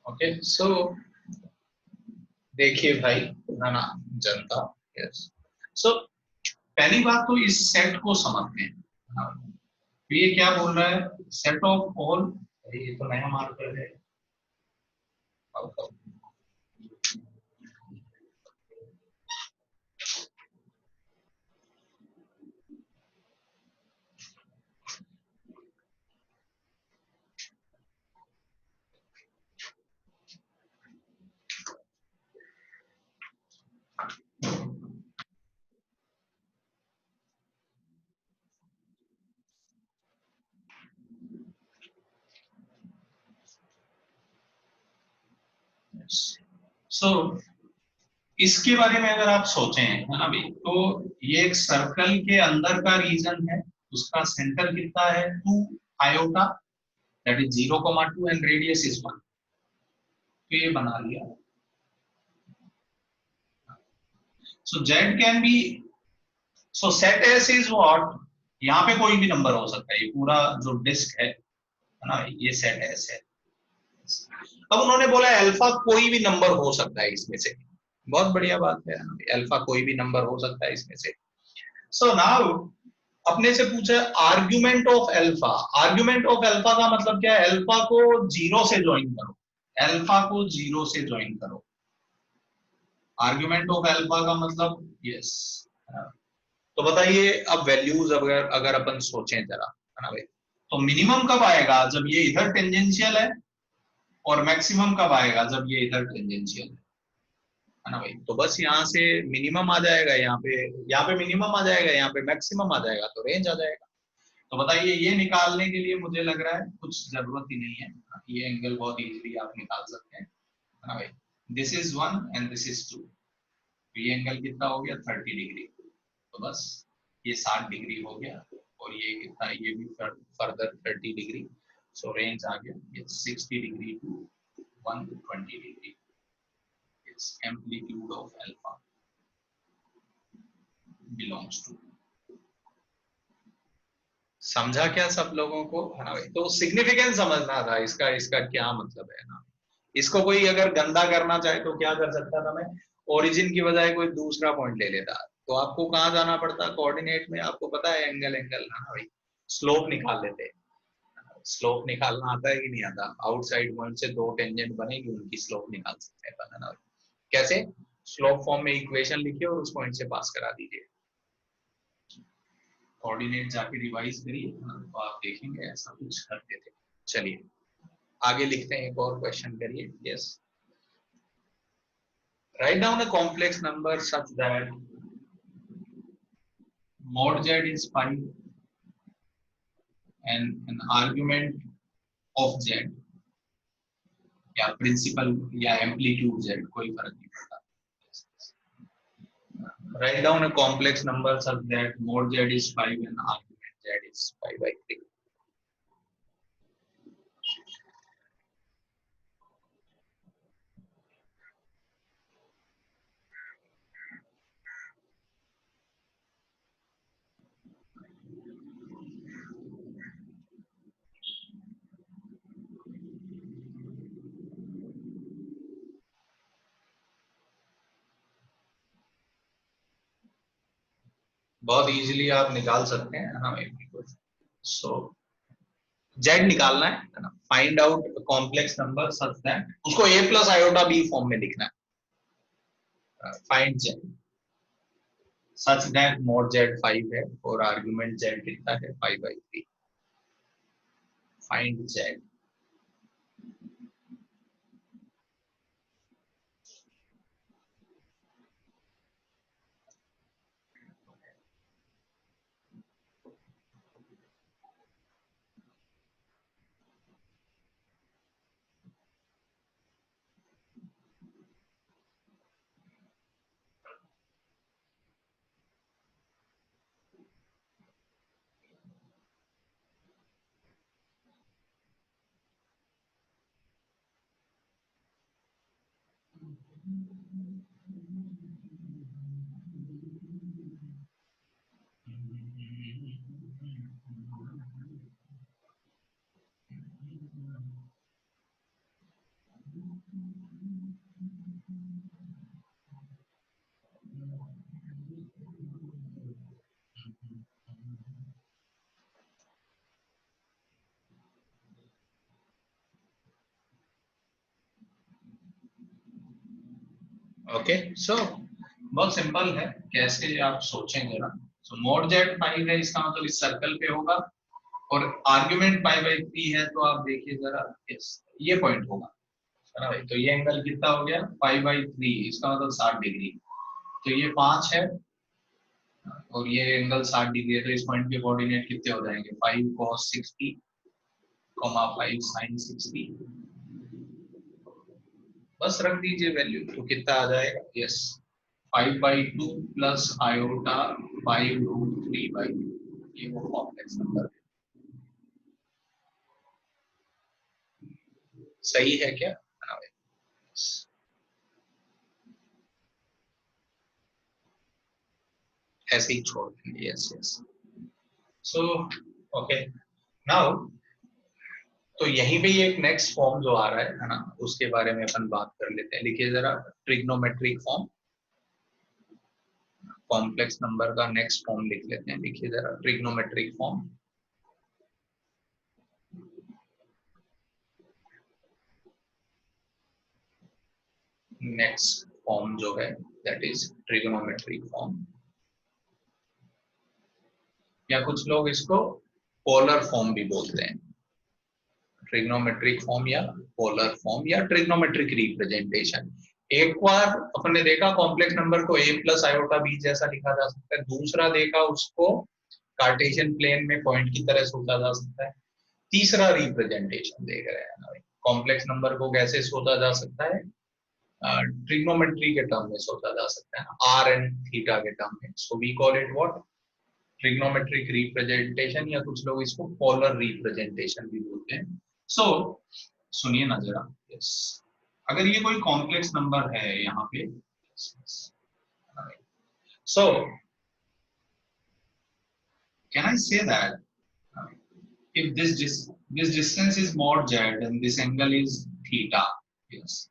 ओके, सो देखिए भाई, ना ना जनता, यस, सो पहली बात तो इस सेट को समझते हैं। हाँ, तो ये क्या बोल रहा है, सेट ऑफ ऑल, ये तो नया मार्कर है। सो इसके बारे में अगर आप सोचें, है ना भाई, तो ये एक सर्कल के अंदर का रीजन है, उसका सेंटर कितना है, 2 iota, that is 0,2 and radius is 1। तो ये बना लिया। So Z can be, so set S is what, यहाँ पे कोई भी नंबर हो सकता है, ये पूरा जो डिस्क है ना, ये सेट एस है। अब उन्होंने बोला अल्फा कोई भी नंबर हो सकता है इसमें से, बहुत बढ़िया बात है, अल्फा कोई भी नंबर हो सकता है इसमें से। सो नाउ अपने से पूछा argument of alpha. Argument of alpha का मतलब क्या है, अल्फा को 0 से ज्वाइन करो, अल्फा को 0 से ज्वाइन करो। आर्ग्यूमेंट ऑफ अल्फा का मतलब यस। तो बताइए अब वैल्यूज अगर अगर अपन सोचें जरा, है ना भाई, तो मिनिमम कब आएगा, जब ये इधर टेंजेंशियल है, और मैक्सिमम कब आएगा, जब ये इधर टेंजेंशियल है ना भाई। तो बस यहाँ से मिनिमम आ जाएगा, यहाँ पे मिनिमम आ जाएगा, यहाँ पे मैक्सिमम आ जाएगा, तो रेंज आ जाएगा। तो बताइए ये निकालने के लिए मुझे लग रहा है कुछ जरूरत ही नहीं है, ये एंगल बहुत इजीली आप निकाल सकते हैं, है ना भाई। This is 1 and this is 2, तो ये एंगल कितना हो गया, 30 डिग्री। तो बस ये 60 डिग्री हो गया, और ये कितना, ये भी फर्दर 30 डिग्री। सो रेंज आ गया, ये 60 degree to 120 degree is amplitude of alpha belongs to. समझा क्या सब लोगों को, है ना भाई। तो सिग्निफिकेंस समझना था इसका, इसका क्या मतलब है ना। इसको कोई अगर गंदा करना चाहे तो क्या कर सकता था, मैं ओरिजिन की बजाय कोई दूसरा पॉइंट ले लेता। तो आपको कहाँ जाना पड़ता, कोऑर्डिनेट में, आपको पता है एंगल, एंगल है ना भाई, स्लोप निकाल लेते। स्लोप निकालना आता है कि नहीं आता, आउटसाइड पॉइंट से दो टेंजेंट बनेगी, उनकी स्लोप निकाल सकते हैं, है ना। कैसे, स्लोप फॉर्म में इक्वेशन लिखिए और उस पॉइंट से पास करा दीजिए। कोऑर्डिनेट जाके रिवाइज करिए, तो आप देखेंगे ऐसा कुछ करते थे। चलिए आगे लिखते हैं, एक और क्वेश्चन करिए। Yes, write down a complex number such that mod z is 5 and an argument of z या प्रिंसिपल या एम्पलीट्यूड z, कोई फर्क नहीं पड़ता। Write down a complex number such that mod z is 5 and argument z is 5/3। बहुत easily आप निकाल सकते हैं, है ना। सो जेड निकालना है ना, find out complex number such that, उसको a plus iota B form में लिखना है। Find Z such that mod Z 5 है और आर्गुमेंट जेड कितना है 5/3। Find Z. ओके सो बहुत सिंपल है, कैसे आप सोचेंगे ना। सो मोड जेड 5 है, इसका मतलब इस सर्कल पे होगा और आर्गुमेंट 5/3 है, तो आप देखिए जरा, यस ये पॉइंट होगा, है ना भाई। तो ये एंगल कितना हो गया 5/3, इसका मतलब 60 डिग्री। तो ये 5 है और ये एंगल 60 डिग्री है, तो इस पॉइंट के कोऑर्डिनेट कितने हो जाएंगे 5 cos 60, 5 sin 60। बस रख दीजिए वैल्यू, तो कितना आ जाएगा, यस 5/2 प्लस आयोटा 5√3/2। ये वो कॉम्प्लेक्स नंबर है। सही है क्या? हाँ भाई। ऐसे ही छोड़ देंगे, yes yes. So okay now, तो यहीं पे ये एक नेक्स्ट फॉर्म जो आ रहा है ना, उसके बारे में अपन बात कर लेते हैं। लिखिए जरा ट्रिग्नोमेट्रिक फॉर्म, कॉम्प्लेक्स नंबर का नेक्स्ट फॉर्म लिख लेते हैं। लिखिए जरा ट्रिग्नोमेट्रिक फॉर्म। नेक्स्ट फॉर्म जो है दैट इज ट्रिग्नोमेट्रिक फॉर्म, या कुछ लोग इसको पोलर फॉर्म भी बोलते हैं। ट्रिग्नोमेट्रिक फॉर्म या पोलर फॉर्म या ट्रिग्नोमेट्रिक रिप्रेजेंटेशन। एक बार अपने देखा कॉम्प्लेक्स नंबर को a प्लस आयोटा b जैसा लिखा जा सकता है, दूसरा देखा उसको कार्टेशियन प्लेन में पॉइंट की तरह सोचा जा सकता है, तीसरा रिप्रेजेंटेशन देख रहे हैं ना, कॉम्प्लेक्स नंबर को कैसे सोचा जा सकता है, ट्रिग्नोमेट्री के टर्म में सोचा जा सकता है, r एंड थीटा के टर्म में। So we call it what, trigonometric representation, या कुछ लोग इसको पोलर रिप्रेजेंटेशन भी बोलते हैं। सो सुनिए ना जरा, यस अगर ये कोई कॉम्प्लेक्स नंबर है यहाँ पे, so can I say that if this distance is mod z and this angle is theta, yes,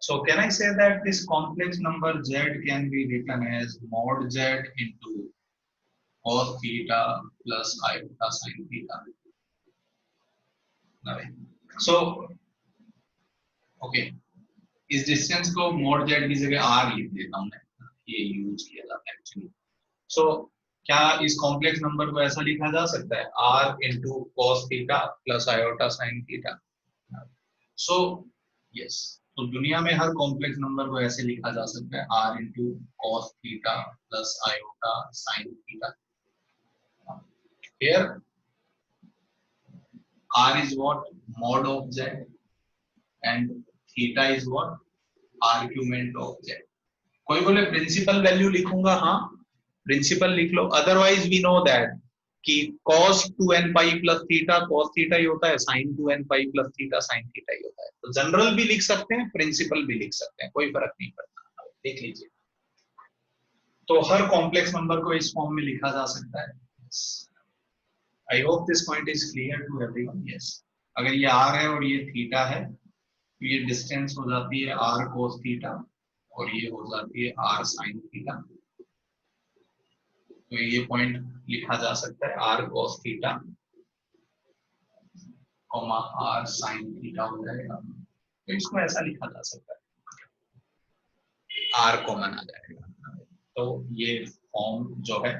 so can I say that this complex number z can be written as mod z into cos theta plus iota sin theta? So okay, इस distance को mod z की जगह r लिख देता हूं मैं, ये use किया जाता है एक्चुअली। सो क्या इस कॉम्प्लेक्स नंबर को ऐसा लिखा जा सकता है r into cos theta plus iota sine theta? So yes, तो दुनिया में हर कॉम्प्लेक्स नंबर को ऐसे लिखा जा सकता है r into cos theta plus iota sine theta. Here r is what, mod of z, and theta is what, argument of z। कोई बोले प्रिंसिपल वैल्यू लिखूंगा, हाँ प्रिंसिपल लिख लो, अदरवाइज वी नो दैट कि cos 2n pi plus theta cos theta ही होता है, sin 2n pi plus theta sin theta ही होता है। तो जनरल भी लिख सकते हैं, प्रिंसिपल भी लिख सकते हैं, कोई फर्क नहीं पड़ता, देख लीजिए। तो हर कॉम्प्लेक्स नंबर को इस फॉर्म में लिखा जा सकता है। I hope this point is clear to everyone. Yes, अगर ये r है और ये थीटा है, तो ये डिस्टेंस हो जाती है r cos थीटा और ये हो जाती है r sin थीटा। तो ये पॉइंट लिखा जा सकता है r cos theta comma r sin theta हो जाएगा। तो इसको ऐसा लिखा जा सकता है, r कॉमन आ जाएगा। तो ये फॉर्म जो है,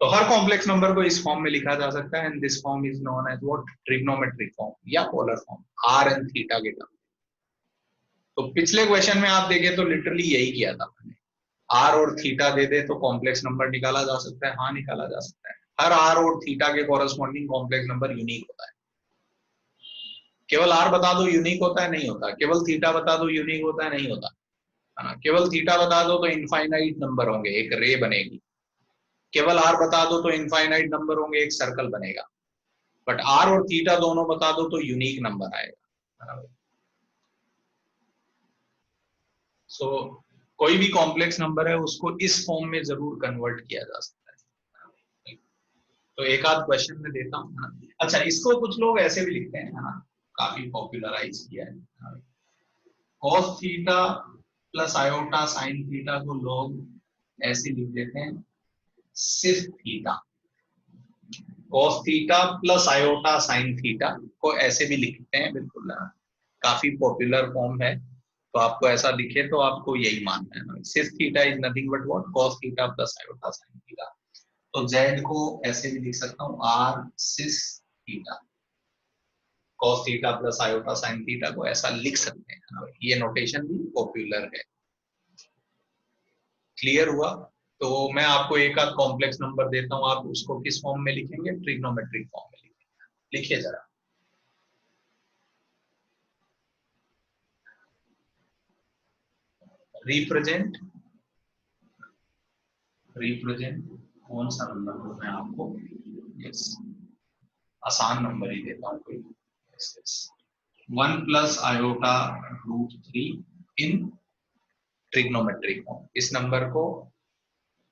तो हर कॉम्प्लेक्स नंबर को इस फॉर्म में लिखा जा सकता है, and this form is known as what, trigonometric form या polar form, r and theta के टर्म। तो पिछले क्वेश्चन में आप देखें तो लिटरली यही किया था मैंने, r और थीटा दे दे तो कॉम्प्लेक्स नंबर निकाला जा सकता है। हाँ, निकाला जा सकता है। हर r और थीटा के कॉरेस्पॉन्डिंग कॉम्प्लेक्स नंबर यूनिक होता है। केवल r बता दो यूनिक होता है, नहीं होता। केवल थीटा बता दो यूनिक होता है, नहीं होता, है ना। केवल थीटा बता दो तो इनफाइनाइट नंबर होंगे, एक रे बनेगी। केवल r बता दो तो इनफाइनाइट नंबर होंगे, एक सर्कल बनेगा। बट r और थीटा दोनों बता दो तो यूनिक नंबर आएगा। सो कोई भी कॉम्प्लेक्स नंबर है उसको इस फॉर्म में जरूर कन्वर्ट किया जा सकता है। तो एक आध क्वेश्चन में देता हूँ। अच्छा, इसको कुछ लोग ऐसे भी लिखते हैं, है ना, काफी पॉपुलराइज किया है। cos theta plus iota sine theta को लोग ऐसे लिख देते हैं, सिर्फ theta. cos theta plus iota sine theta को ऐसे भी लिखते हैं, बिल्कुल काफी पॉपुलर फॉर्म है। तो आपको ऐसा दिखे तो आपको यही मानना है ना, cis theta is nothing but what, cos theta plus iota sine theta. तो z को ऐसे भी लिख सकता हूँ, r cis theta, cos theta plus iota sine theta को ऐसा लिख सकते हैं ना। ये नोटेशन भी पॉपुलर है। क्लियर हुआ? तो मैं आपको एक आध कॉम्प्लेक्स नंबर देता हूँ, आप उसको किस फॉर्म में लिखेंगे, ट्रिग्नोमेट्रिक फॉर्म में लिखेंगे। लिखिए जरा। रिप्रेजेंट कौन सा नंबर हो, मैं आपको यस आसान नंबर ही देता हूँ कोई। 1 प्लस आयोटा रूट 3 इन ट्रिग्नोमेट्रिक फॉर्म। इस नंबर को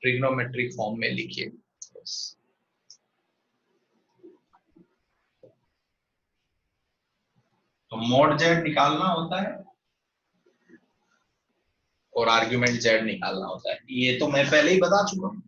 ट्रिग्नोमेट्रिक फॉर्म में लिखिए। तो मॉड z निकालना होता है और आर्ग्यूमेंट z निकालना होता है। ये तो मैं पहले ही बता चुका हूं।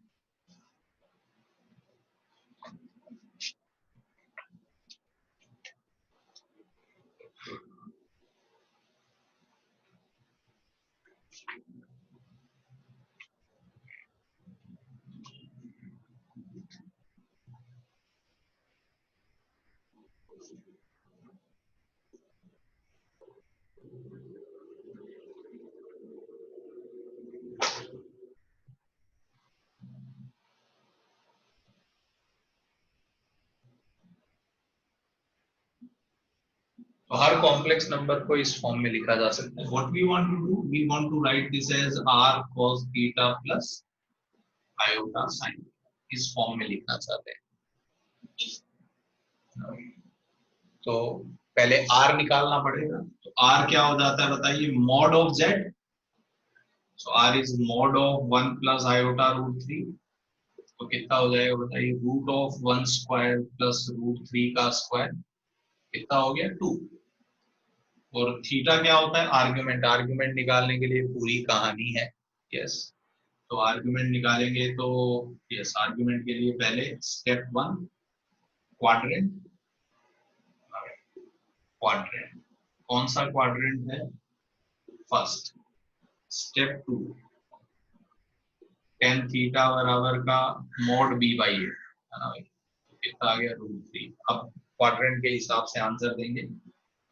तो हर कॉम्प्लेक्स नंबर को इस फॉर्म में लिखा जा सकता है। What we want to do, we want to write this as r cos theta plus iota sine, इस फॉर्म में लिखना चाहते हैं। तो पहले r निकालना पड़ेगा। तो r क्या हो जाता है बताइए, mod of z। So r is mod of 1 plus iota root 3। तो कितना हो जाएगा बताइए, root of 1 square plus root 3 का स्क्वायर, कितना हो गया 2। और थीटा क्या होता है, आर्ग्यूमेंट। आर्ग्यूमेंट निकालने के लिए पूरी कहानी है। यस, तो आर्ग्यूमेंट निकालेंगे तो यस, आर्ग्यूमेंट के लिए पहले स्टेप 1 क्वाड्रेंट। क्वाड्रेंट कौन सा क्वाड्रेंट है, फर्स्ट। स्टेप 2 tan थीटा बराबर का मॉड b बाई ए, है ना भाई। तो कितना आ गया रूट 3। अब क्वाड्रेंट के हिसाब से आंसर देंगे।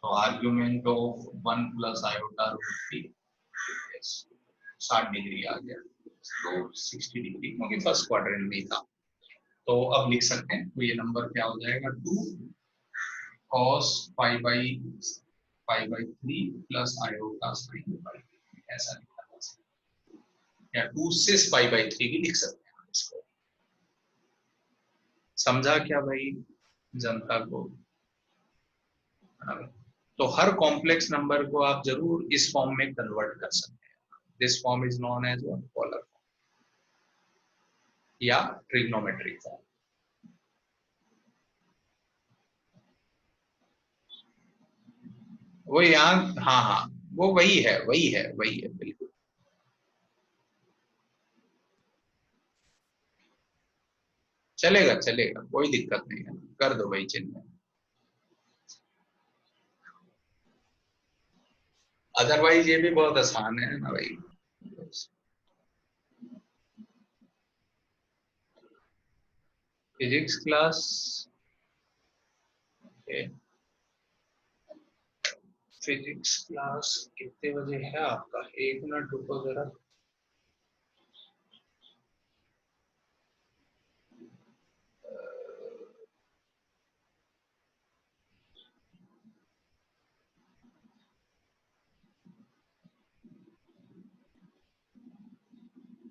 तो argument of 1 plus iota root 3 60 degree आ गया, तो 60 डिग्री क्योंकि फर्स्ट क्वाड्रेंट में था। तो अब लिख सकते हैं, तो ये नंबर क्या हो जाएगा, 2 cos pi by 3 plus iota sine pi, ऐसा लिखा जा सकता है। या 2 सिस पाई बाई 3 भी लिख सकते हैं इसको। समझा क्या भाई जनता को? तो हर कॉम्प्लेक्स नंबर को आप जरूर इस फॉर्म में कन्वर्ट कर सकते हैं। This form is known as polar form या ट्रिग्नोमेट्रिक फॉर्म। वो यहाँ, हाँ हाँ, वो वही है बिल्कुल। चलेगा चलेगा, कोई दिक्कत नहीं है, कर दो भाई चिन्ह। अदरवाइज ये भी बहुत आसान है ना भाई। फिजिक्स क्लास फिजिक्स क्लास कितने बजे है आपका? 1 मिनट रुको जरा।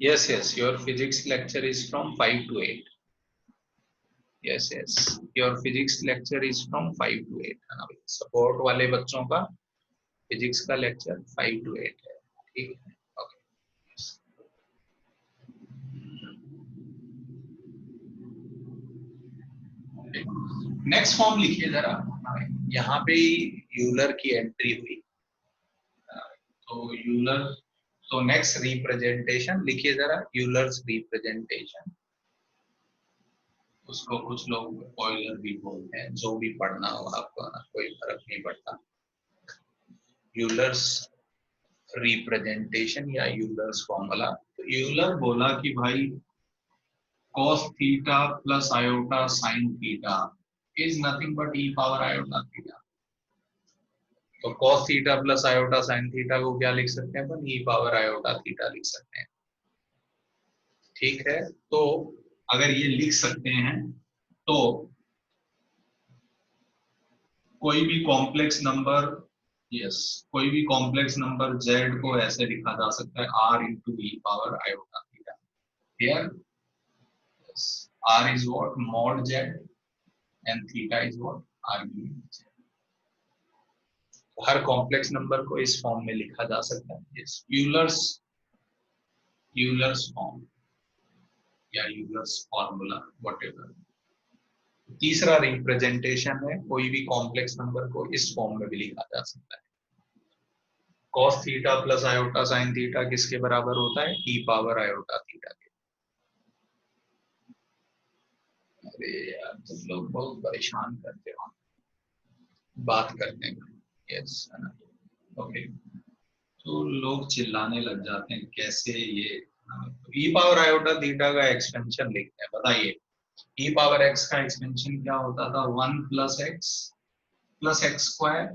Yes, yes, your physics lecture is from 5 to 8. Yes, yes, your physics lecture is from 5 to 8 है ना भाई। सपोर्ट वाले बच्चों का फिजिक्स का लेक्चर 5 to 8 है, ठीक है। ओके, नेक्स्ट फॉर्म लिखिए जरा। यहाँ पे यूलर की एंट्री हुई, तो यूलर, तो नेक्स्ट रिप्रेजेंटेशन लिखिए जरा, यूलर्स रिप्रेजेंटेशन। उसको कुछ लोग ऑयलर भी बोलते हैं, जो भी पढ़ना हो आपको ना, कोई फर्क नहीं पड़ता। यूलर्स रिप्रेजेंटेशन या यूलर्स फॉर्मूला। तो यूलर बोला कि भाई cos theta plus iota sine theta is nothing but E power iota theta. तो cos theta plus iota sine theta को क्या लिख सकते हैं अपन? ई पावर आयोटा थीटा लिख सकते हैं, ठीक है। तो अगर ये लिख सकते हैं तो कोई भी कॉम्प्लेक्स नंबर, यस, कोई भी कॉम्प्लेक्स नंबर z को ऐसे लिखा जा सकता है r into E power iota theta. Here r is what? Mod z and theta is what? Argument z। Her complex number को इस फॉर्म में लिखा जा सकता है, yes। यूलर्स फॉर्म या यूलर्स फॉर्मूला व्हाटएवर। तीसरा रिप्रेजेंटेशन है, कोई भी कॉम्प्लेक्स नंबर को इस फॉर्म में भी लिखा जा सकता है। cos theta plus iota sine theta किसके बराबर होता है? ई पावर आयोटा थीटा के। अरे यार तुम लोग बहुत परेशान करते हो बात करने में, यस है ना। ओके, तो लोग चिल्लाने लग जाते हैं कैसे ये। ई पावर आयोटा थीटा का एक्सपेंशन लिखते हैं, बताइए ई पावर एक्स का एक्सपेंशन क्या होता था? 1 plus x square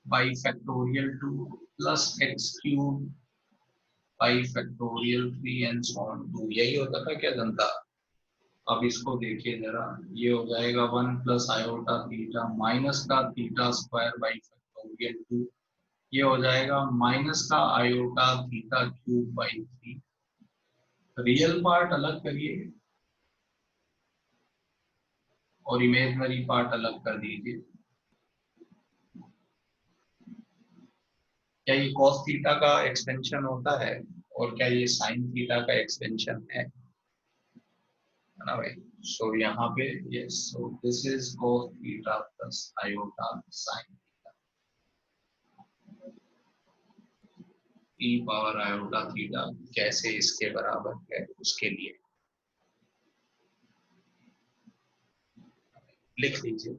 by factorial 2 plus x cube by factorial 3 and so on 2। यही होता था क्या जनता? अब इसको देखिए जरा, ये हो जाएगा 1 प्लस आयोटा थीटा माइनस का थीटा स्क्वायर बाई फैक्टोरियल 2, ये हो जाएगा माइनस का iota theta cube by 3। Real part अलग करिए और इमेजिनरी पार्ट अलग कर दीजिए। क्या ये cos थीटा का एक्सपेंशन होता है और क्या ये sin थीटा का एक्सपेंशन है ना भाई? सो यहाँ पे yes, so this is cos theta plus iota sin theta e power iota theta कैसे इसके बराबर है उसके लिए लिख लीजिए।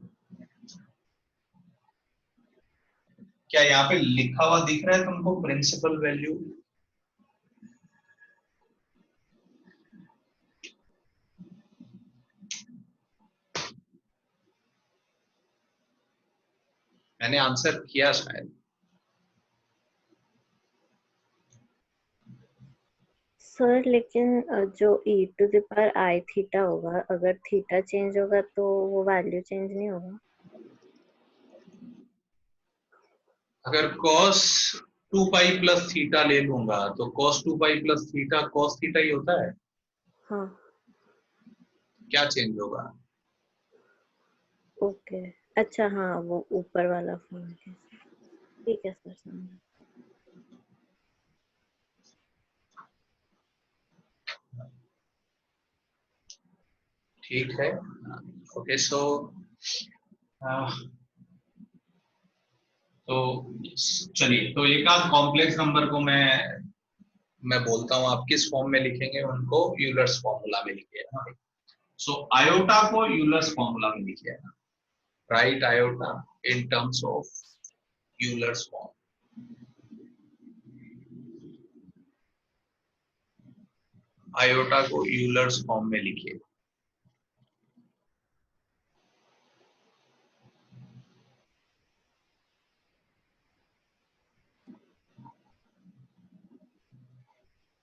क्या यहाँ पे लिखा हुआ दिख रहा है तुमको प्रिंसिपल वैल्यू? मैंने आंसर किया शायद। सर लेकिन जो e to the power i theta होगा, अगर थीटा चेंज होगा तो वो वैल्यू चेंज नहीं होगा। अगर cos 2 पाई प्लस थीटा ले लूंगा तो cos 2 pi plus theta cos theta ही होता है। हाँ क्या चेंज होगा? ओके, अच्छा हाँ वो ऊपर वाला फॉर्म है, ठीक है सर समझ। ठीक है, ओके। सो तो चलिए, तो एक आध कॉम्प्लेक्स नंबर को मैं मैं बोलता हूँ आप किस फॉर्म में लिखेंगे, उनको यूलर्स फॉर्मूला में लिखिए ना। सो आयोटा को यूलर्स फॉर्मूला में लिखिए ना, right iota in terms of Euler's form. Iota को यूलर्स फॉर्म में लिखिए।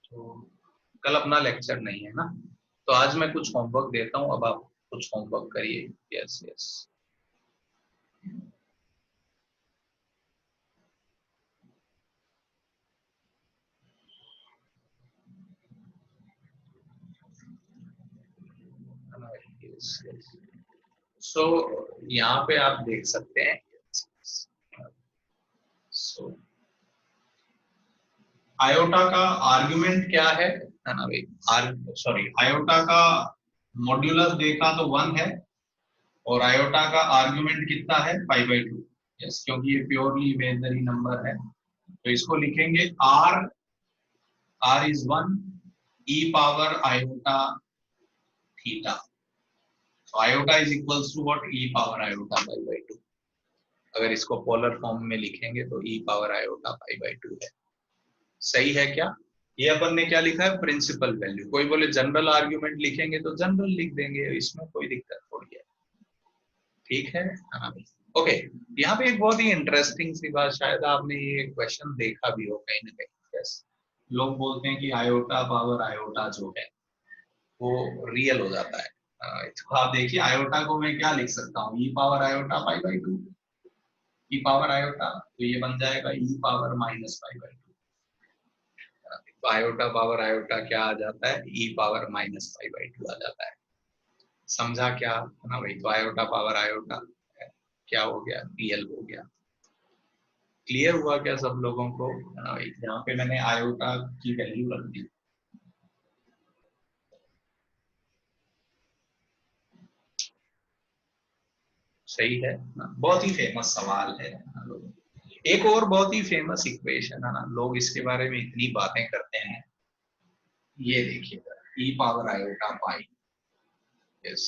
तो कल अपना लेक्चर नहीं है ना, तो आज मैं कुछ होमवर्क देता हूं, अब आप कुछ होमवर्क करिए। Yes yes. सो यहाँ पे आप देख सकते हैं। सो आयोटा का आर्गुमेंट क्या है ना भाई, सॉरी आयोटा का मॉड्यूलस देखा तो 1 है, और आयोटा का आर्गुमेंट कितना है, π/2। यस, क्योंकि ये प्योरली इमेजिनरी नंबर है, तो इसको लिखेंगे r is 1 e power iota theta। so iota is equals to what, e power iota π/2। अगर इसको पोलर फॉर्म में लिखेंगे तो e पावर आयोटा π/2 है। सही है क्या? ये अपन ने क्या लिखा है, प्रिंसिपल वैल्यू। कोई बोले जनरल आर्ग्यूमेंट लिखेंगे तो जनरल लिख देंगे, इसमें कोई दिक्कत थोड़ी है। ठीक है, हाँ ओके। यहाँ पे एक बहुत ही इंटरेस्टिंग सी बात, शायद आपने ये क्वेश्चन देखा भी हो कहीं ना कहीं। yes. लोग बोलते हैं कि आयोटा पावर आयोटा जो है वो रियल हो जाता है। तो आप देखिए आयोटा को मैं क्या लिख सकता हूँ, ई पावर आयोटा π/2, ई पावर आयोटा, तो ये बन जाएगा ई पावर माइनस π/2। तो आयोटा पावर आयोटा क्या आ जाता है, ई पावर माइनस π/2 आ जाता है। समझा क्या ना भाई? तो आयोटा पावर आयोटा क्या हो गया, रियल हो गया। क्लियर हुआ क्या सब लोगों को? ना भाई, यहाँ पे मैंने आयोटा की वैल्यू रख दी। सही है ना? बहुत ही फेमस सवाल है ना लोगों। एक और बहुत ही फेमस इक्वेशन है ना, लोग इसके बारे में इतनी बातें करते हैं। ये देखिएगा, ई पावर आयोटा पाई यस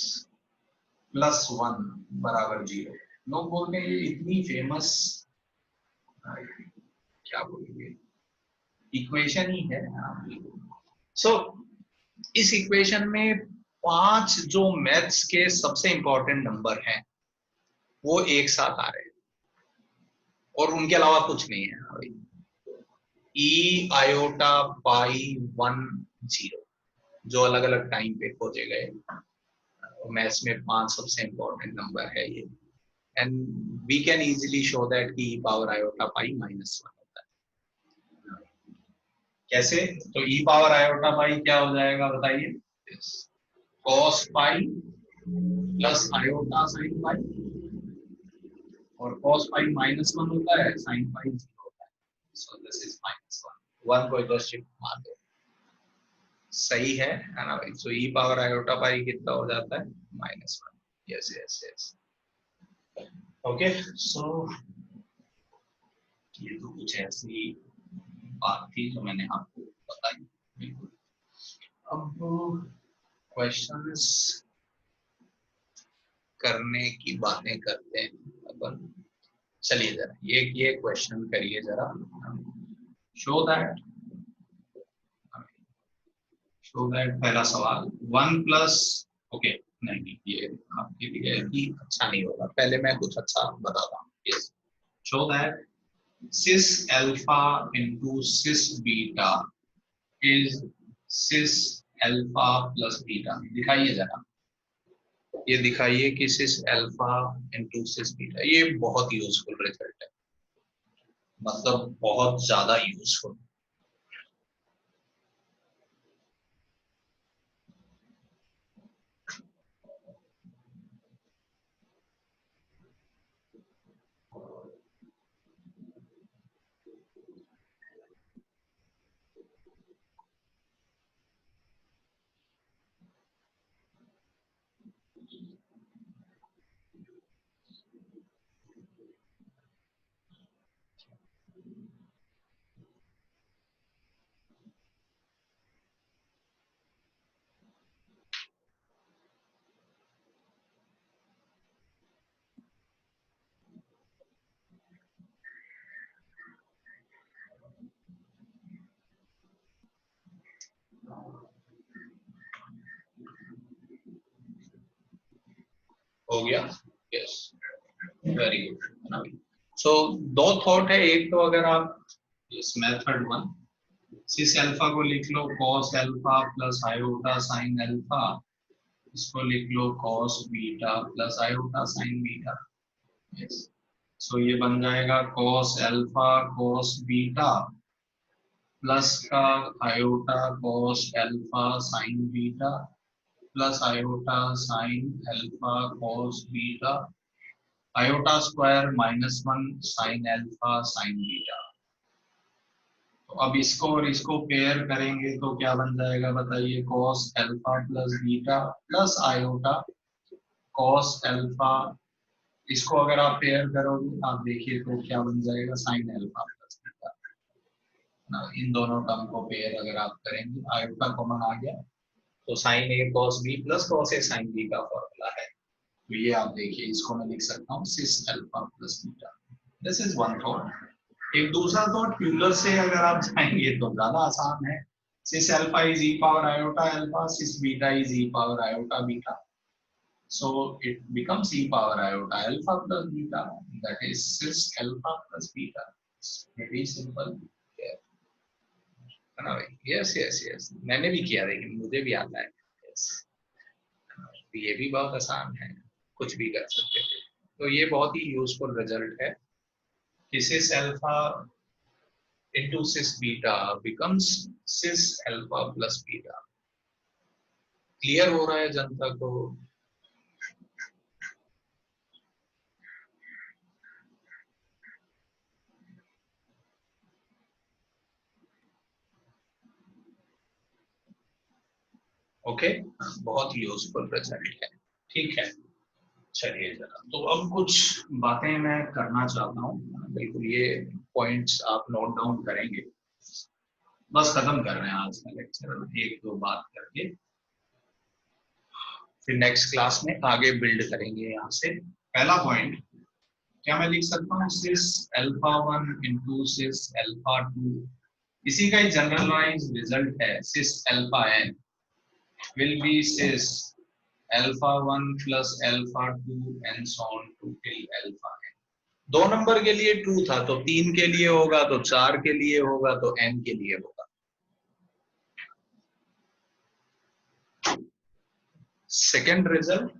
+1 बराबर 0। लोग बोलते हैं ये इतनी फेमस, क्या बोलेंगे, इक्वेशन ही है। सो इस इक्वेशन में 5 जो मैथ्स के सबसे इंपॉर्टेंट नंबर हैं वो एक साथ आ रहे हैं, और उनके अलावा कुछ नहीं है। ई आयोटा π/1 0 जो अलग अलग टाइम पे खोजे गए, मैथ्स में 5 सबसे इंपॉर्टेंट नंबर है ये। And we can easily show that कि ई पावर आयोटा पाई -1 होता है। कैसे? तो ई पावर आयोटा पाई क्या हो जाएगा बताइए, cos pi plus iota sine pi, और cos पाई -1 होता है, sin पाई 0 होता है। सो दिस इज -1 को इधर शिफ्ट मार दो। सही है ना भाई? सो ई पावर आयोटा पाई कितना हो जाता है, -1। Yes yes yes okay. So ये तो कुछ ऐसी बात थी जो मैंने आपको बताई। बिल्कुल। अब क्वेश्चंस करने की बातें करते हैं अपन। चलिए जरा ये क्वेश्चन करिए जरा। शो दैट पहला सवाल 1 प्लस, ओके नहीं ये आपके लिए कि अच्छा नहीं होगा, पहले मैं कुछ अच्छा बताता हूँ। Yes, show that cis alpha into cis beta is cis alpha plus beta। दिखाइए जरा, ये दिखाइए कि cis alpha into cis beta। ये बहुत यूजफुल रिजल्ट है, मतलब बहुत ज्यादा यूजफुल। हो गया? Yes, very good. सो दो थॉट है, एक तो अगर आप इस मेथड 1 सिस अल्फा को लिख लो cos alpha plus iota sin alpha, इसको लिख लो cos beta plus iota sin beta. Yes, so ये बन जाएगा cos alpha cos beta plus का iota cos alpha sin beta plus iota sin alpha cos beta, iota square -1 sin alpha sin beta. तो अब इसको और इसको पेयर करेंगे तो क्या बन जाएगा बताइए? cos alpha plus beta plus iota cos alpha, इसको अगर आप पेयर करोगे आप देखिए तो क्या बन जाएगा? sin अल्फा प्लस बीटा ना। इन दोनों टर्म को पेयर अगर आप करेंगे, आयोटा कॉमन आ गया तो sin a cos b plus cos a sin b का फॉर्मूला है। तो ये आप देखिए, इसको मैं लिख सकता हूँ cis alpha plus beta. This is one thought. एक दूसरा थॉट यूलर से अगर आप जाएंगे तो ज्यादा आसान है। Cis alpha is e power iota alpha, cis beta is e power iota beta, so it becomes e power iota alpha plus beta, that is cis alpha plus beta. It's very simple. है ना भाई? Yes yes yes, मैंने भी किया, लेकिन मुझे भी आता है। यस, ये भी बहुत आसान है, कुछ भी कर सकते थे। तो ये बहुत ही यूजफुल रिजल्ट है कि cis alpha into cis beta becomes cis alpha plus beta। Clear हो रहा है जनता को? ओके, बहुत ही यूजफुल रिजल्ट है। ठीक है, चलिए जरा तो अब कुछ बातें मैं करना चाहता हूँ। बिल्कुल ये पॉइंट्स आप नोट डाउन करेंगे। बस खत्म कर रहे हैं आज का लेक्चर, एक दो बात करके फिर नेक्स्ट क्लास में आगे बिल्ड करेंगे यहाँ से। पहला पॉइंट क्या मैं लिख सकता हूँ? सिस अल्फा 1 इंटू सिस अल्फा 2, इसी का ही जनरलाइज रिजल्ट है। Cis alpha n will be cis alpha 1 plus alpha 2 and so on to till alpha n। 2 number के लिए 2 था तो 3 के लिए होगा, तो 4 के लिए होगा, तो n के लिए होगा। Second result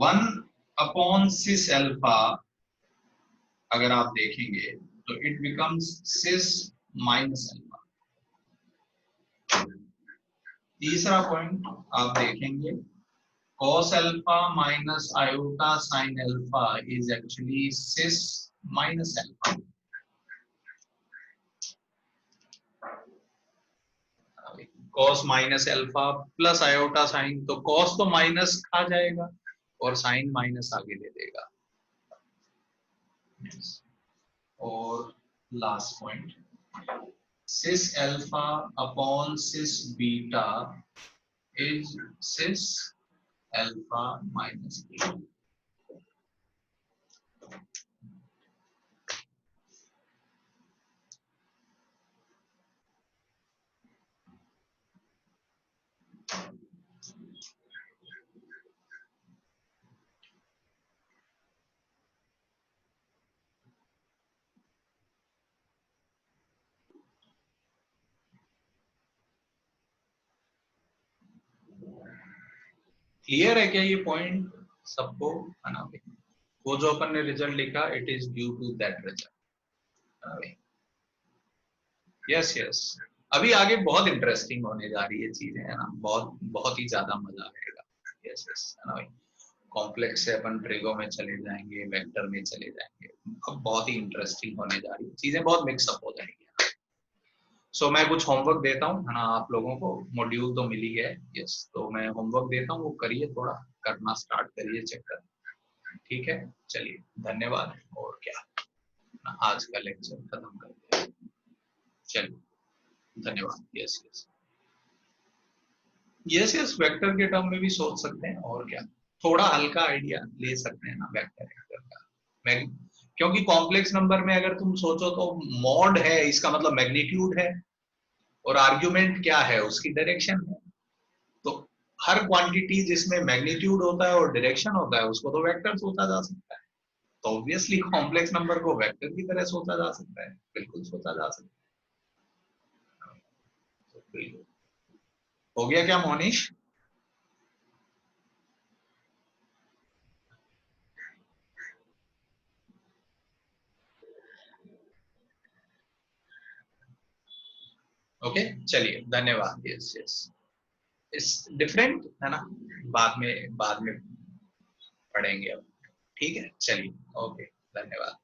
1 upon cis alpha, अगर आप देखेंगे तो it becomes cis minus alpha. तीसरा पॉइंट आप देखेंगे cos alpha minus iota sin alpha is actually cis minus alpha. cos minus alpha plus iota sin, तो cos तो माइनस आ जाएगा और sin माइनस आगे दे देगा। और last point cis alpha upon cis beta is cis alpha minus beta। Clear है क्या ये पॉइंट सबको? है ना भाई? वो जो अपन ने रिजल्ट लिखा, it is due to that result. Yes yes, अभी आगे बहुत इंटरेस्टिंग होने जा रही है चीजें, है ना? बहुत ही ज्यादा मजा आएगा। यस यस, है ना भाई? कॉम्प्लेक्स से अपन ट्रिगो में चले जाएंगे, वेक्टर में चले जाएंगे। अब बहुत ही इंटरेस्टिंग होने जा रही है चीजें, बहुत मिक्सअप हो जाएंगी। सो मैं कुछ होमवर्क देता हूँ, है ना? आप लोगों को मॉड्यूल तो मिल ही है। यस, तो मैं होमवर्क देता हूँ, वो करिए, थोड़ा करना स्टार्ट करिए, चेक कर। ठीक है, चलिए धन्यवाद। और क्या, आज का लेक्चर खत्म करते हैं। चलिए, धन्यवाद। Yes yes yes yes, vector के टर्म में भी सोच सकते हैं। और क्या, थोड़ा हल्का आइडिया ले सकते हैं ना वेक्टर का। क्योंकि कॉम्प्लेक्स नंबर में अगर तुम सोचो तो मॉड है, इसका मतलब मैग्नीट्यूड है, और आर्ग्यूमेंट क्या है? उसकी डायरेक्शन है। तो हर क्वांटिटी जिसमें मैग्नीट्यूड होता है और डायरेक्शन होता है उसको तो वेक्टर सोचा जा सकता है, तो ऑब्वियसली कॉम्प्लेक्स नंबर को वेक्टर की तरह सोचा जा सकता है, बिल्कुल सोचा जा सकता है। तो बिल्कुल हो गया क्या मोनिश? ओके चलिए धन्यवाद। यस यस इस डिफरेंट है ना, बाद में पढ़ेंगे अब। ठीक है चलिए ओके धन्यवाद।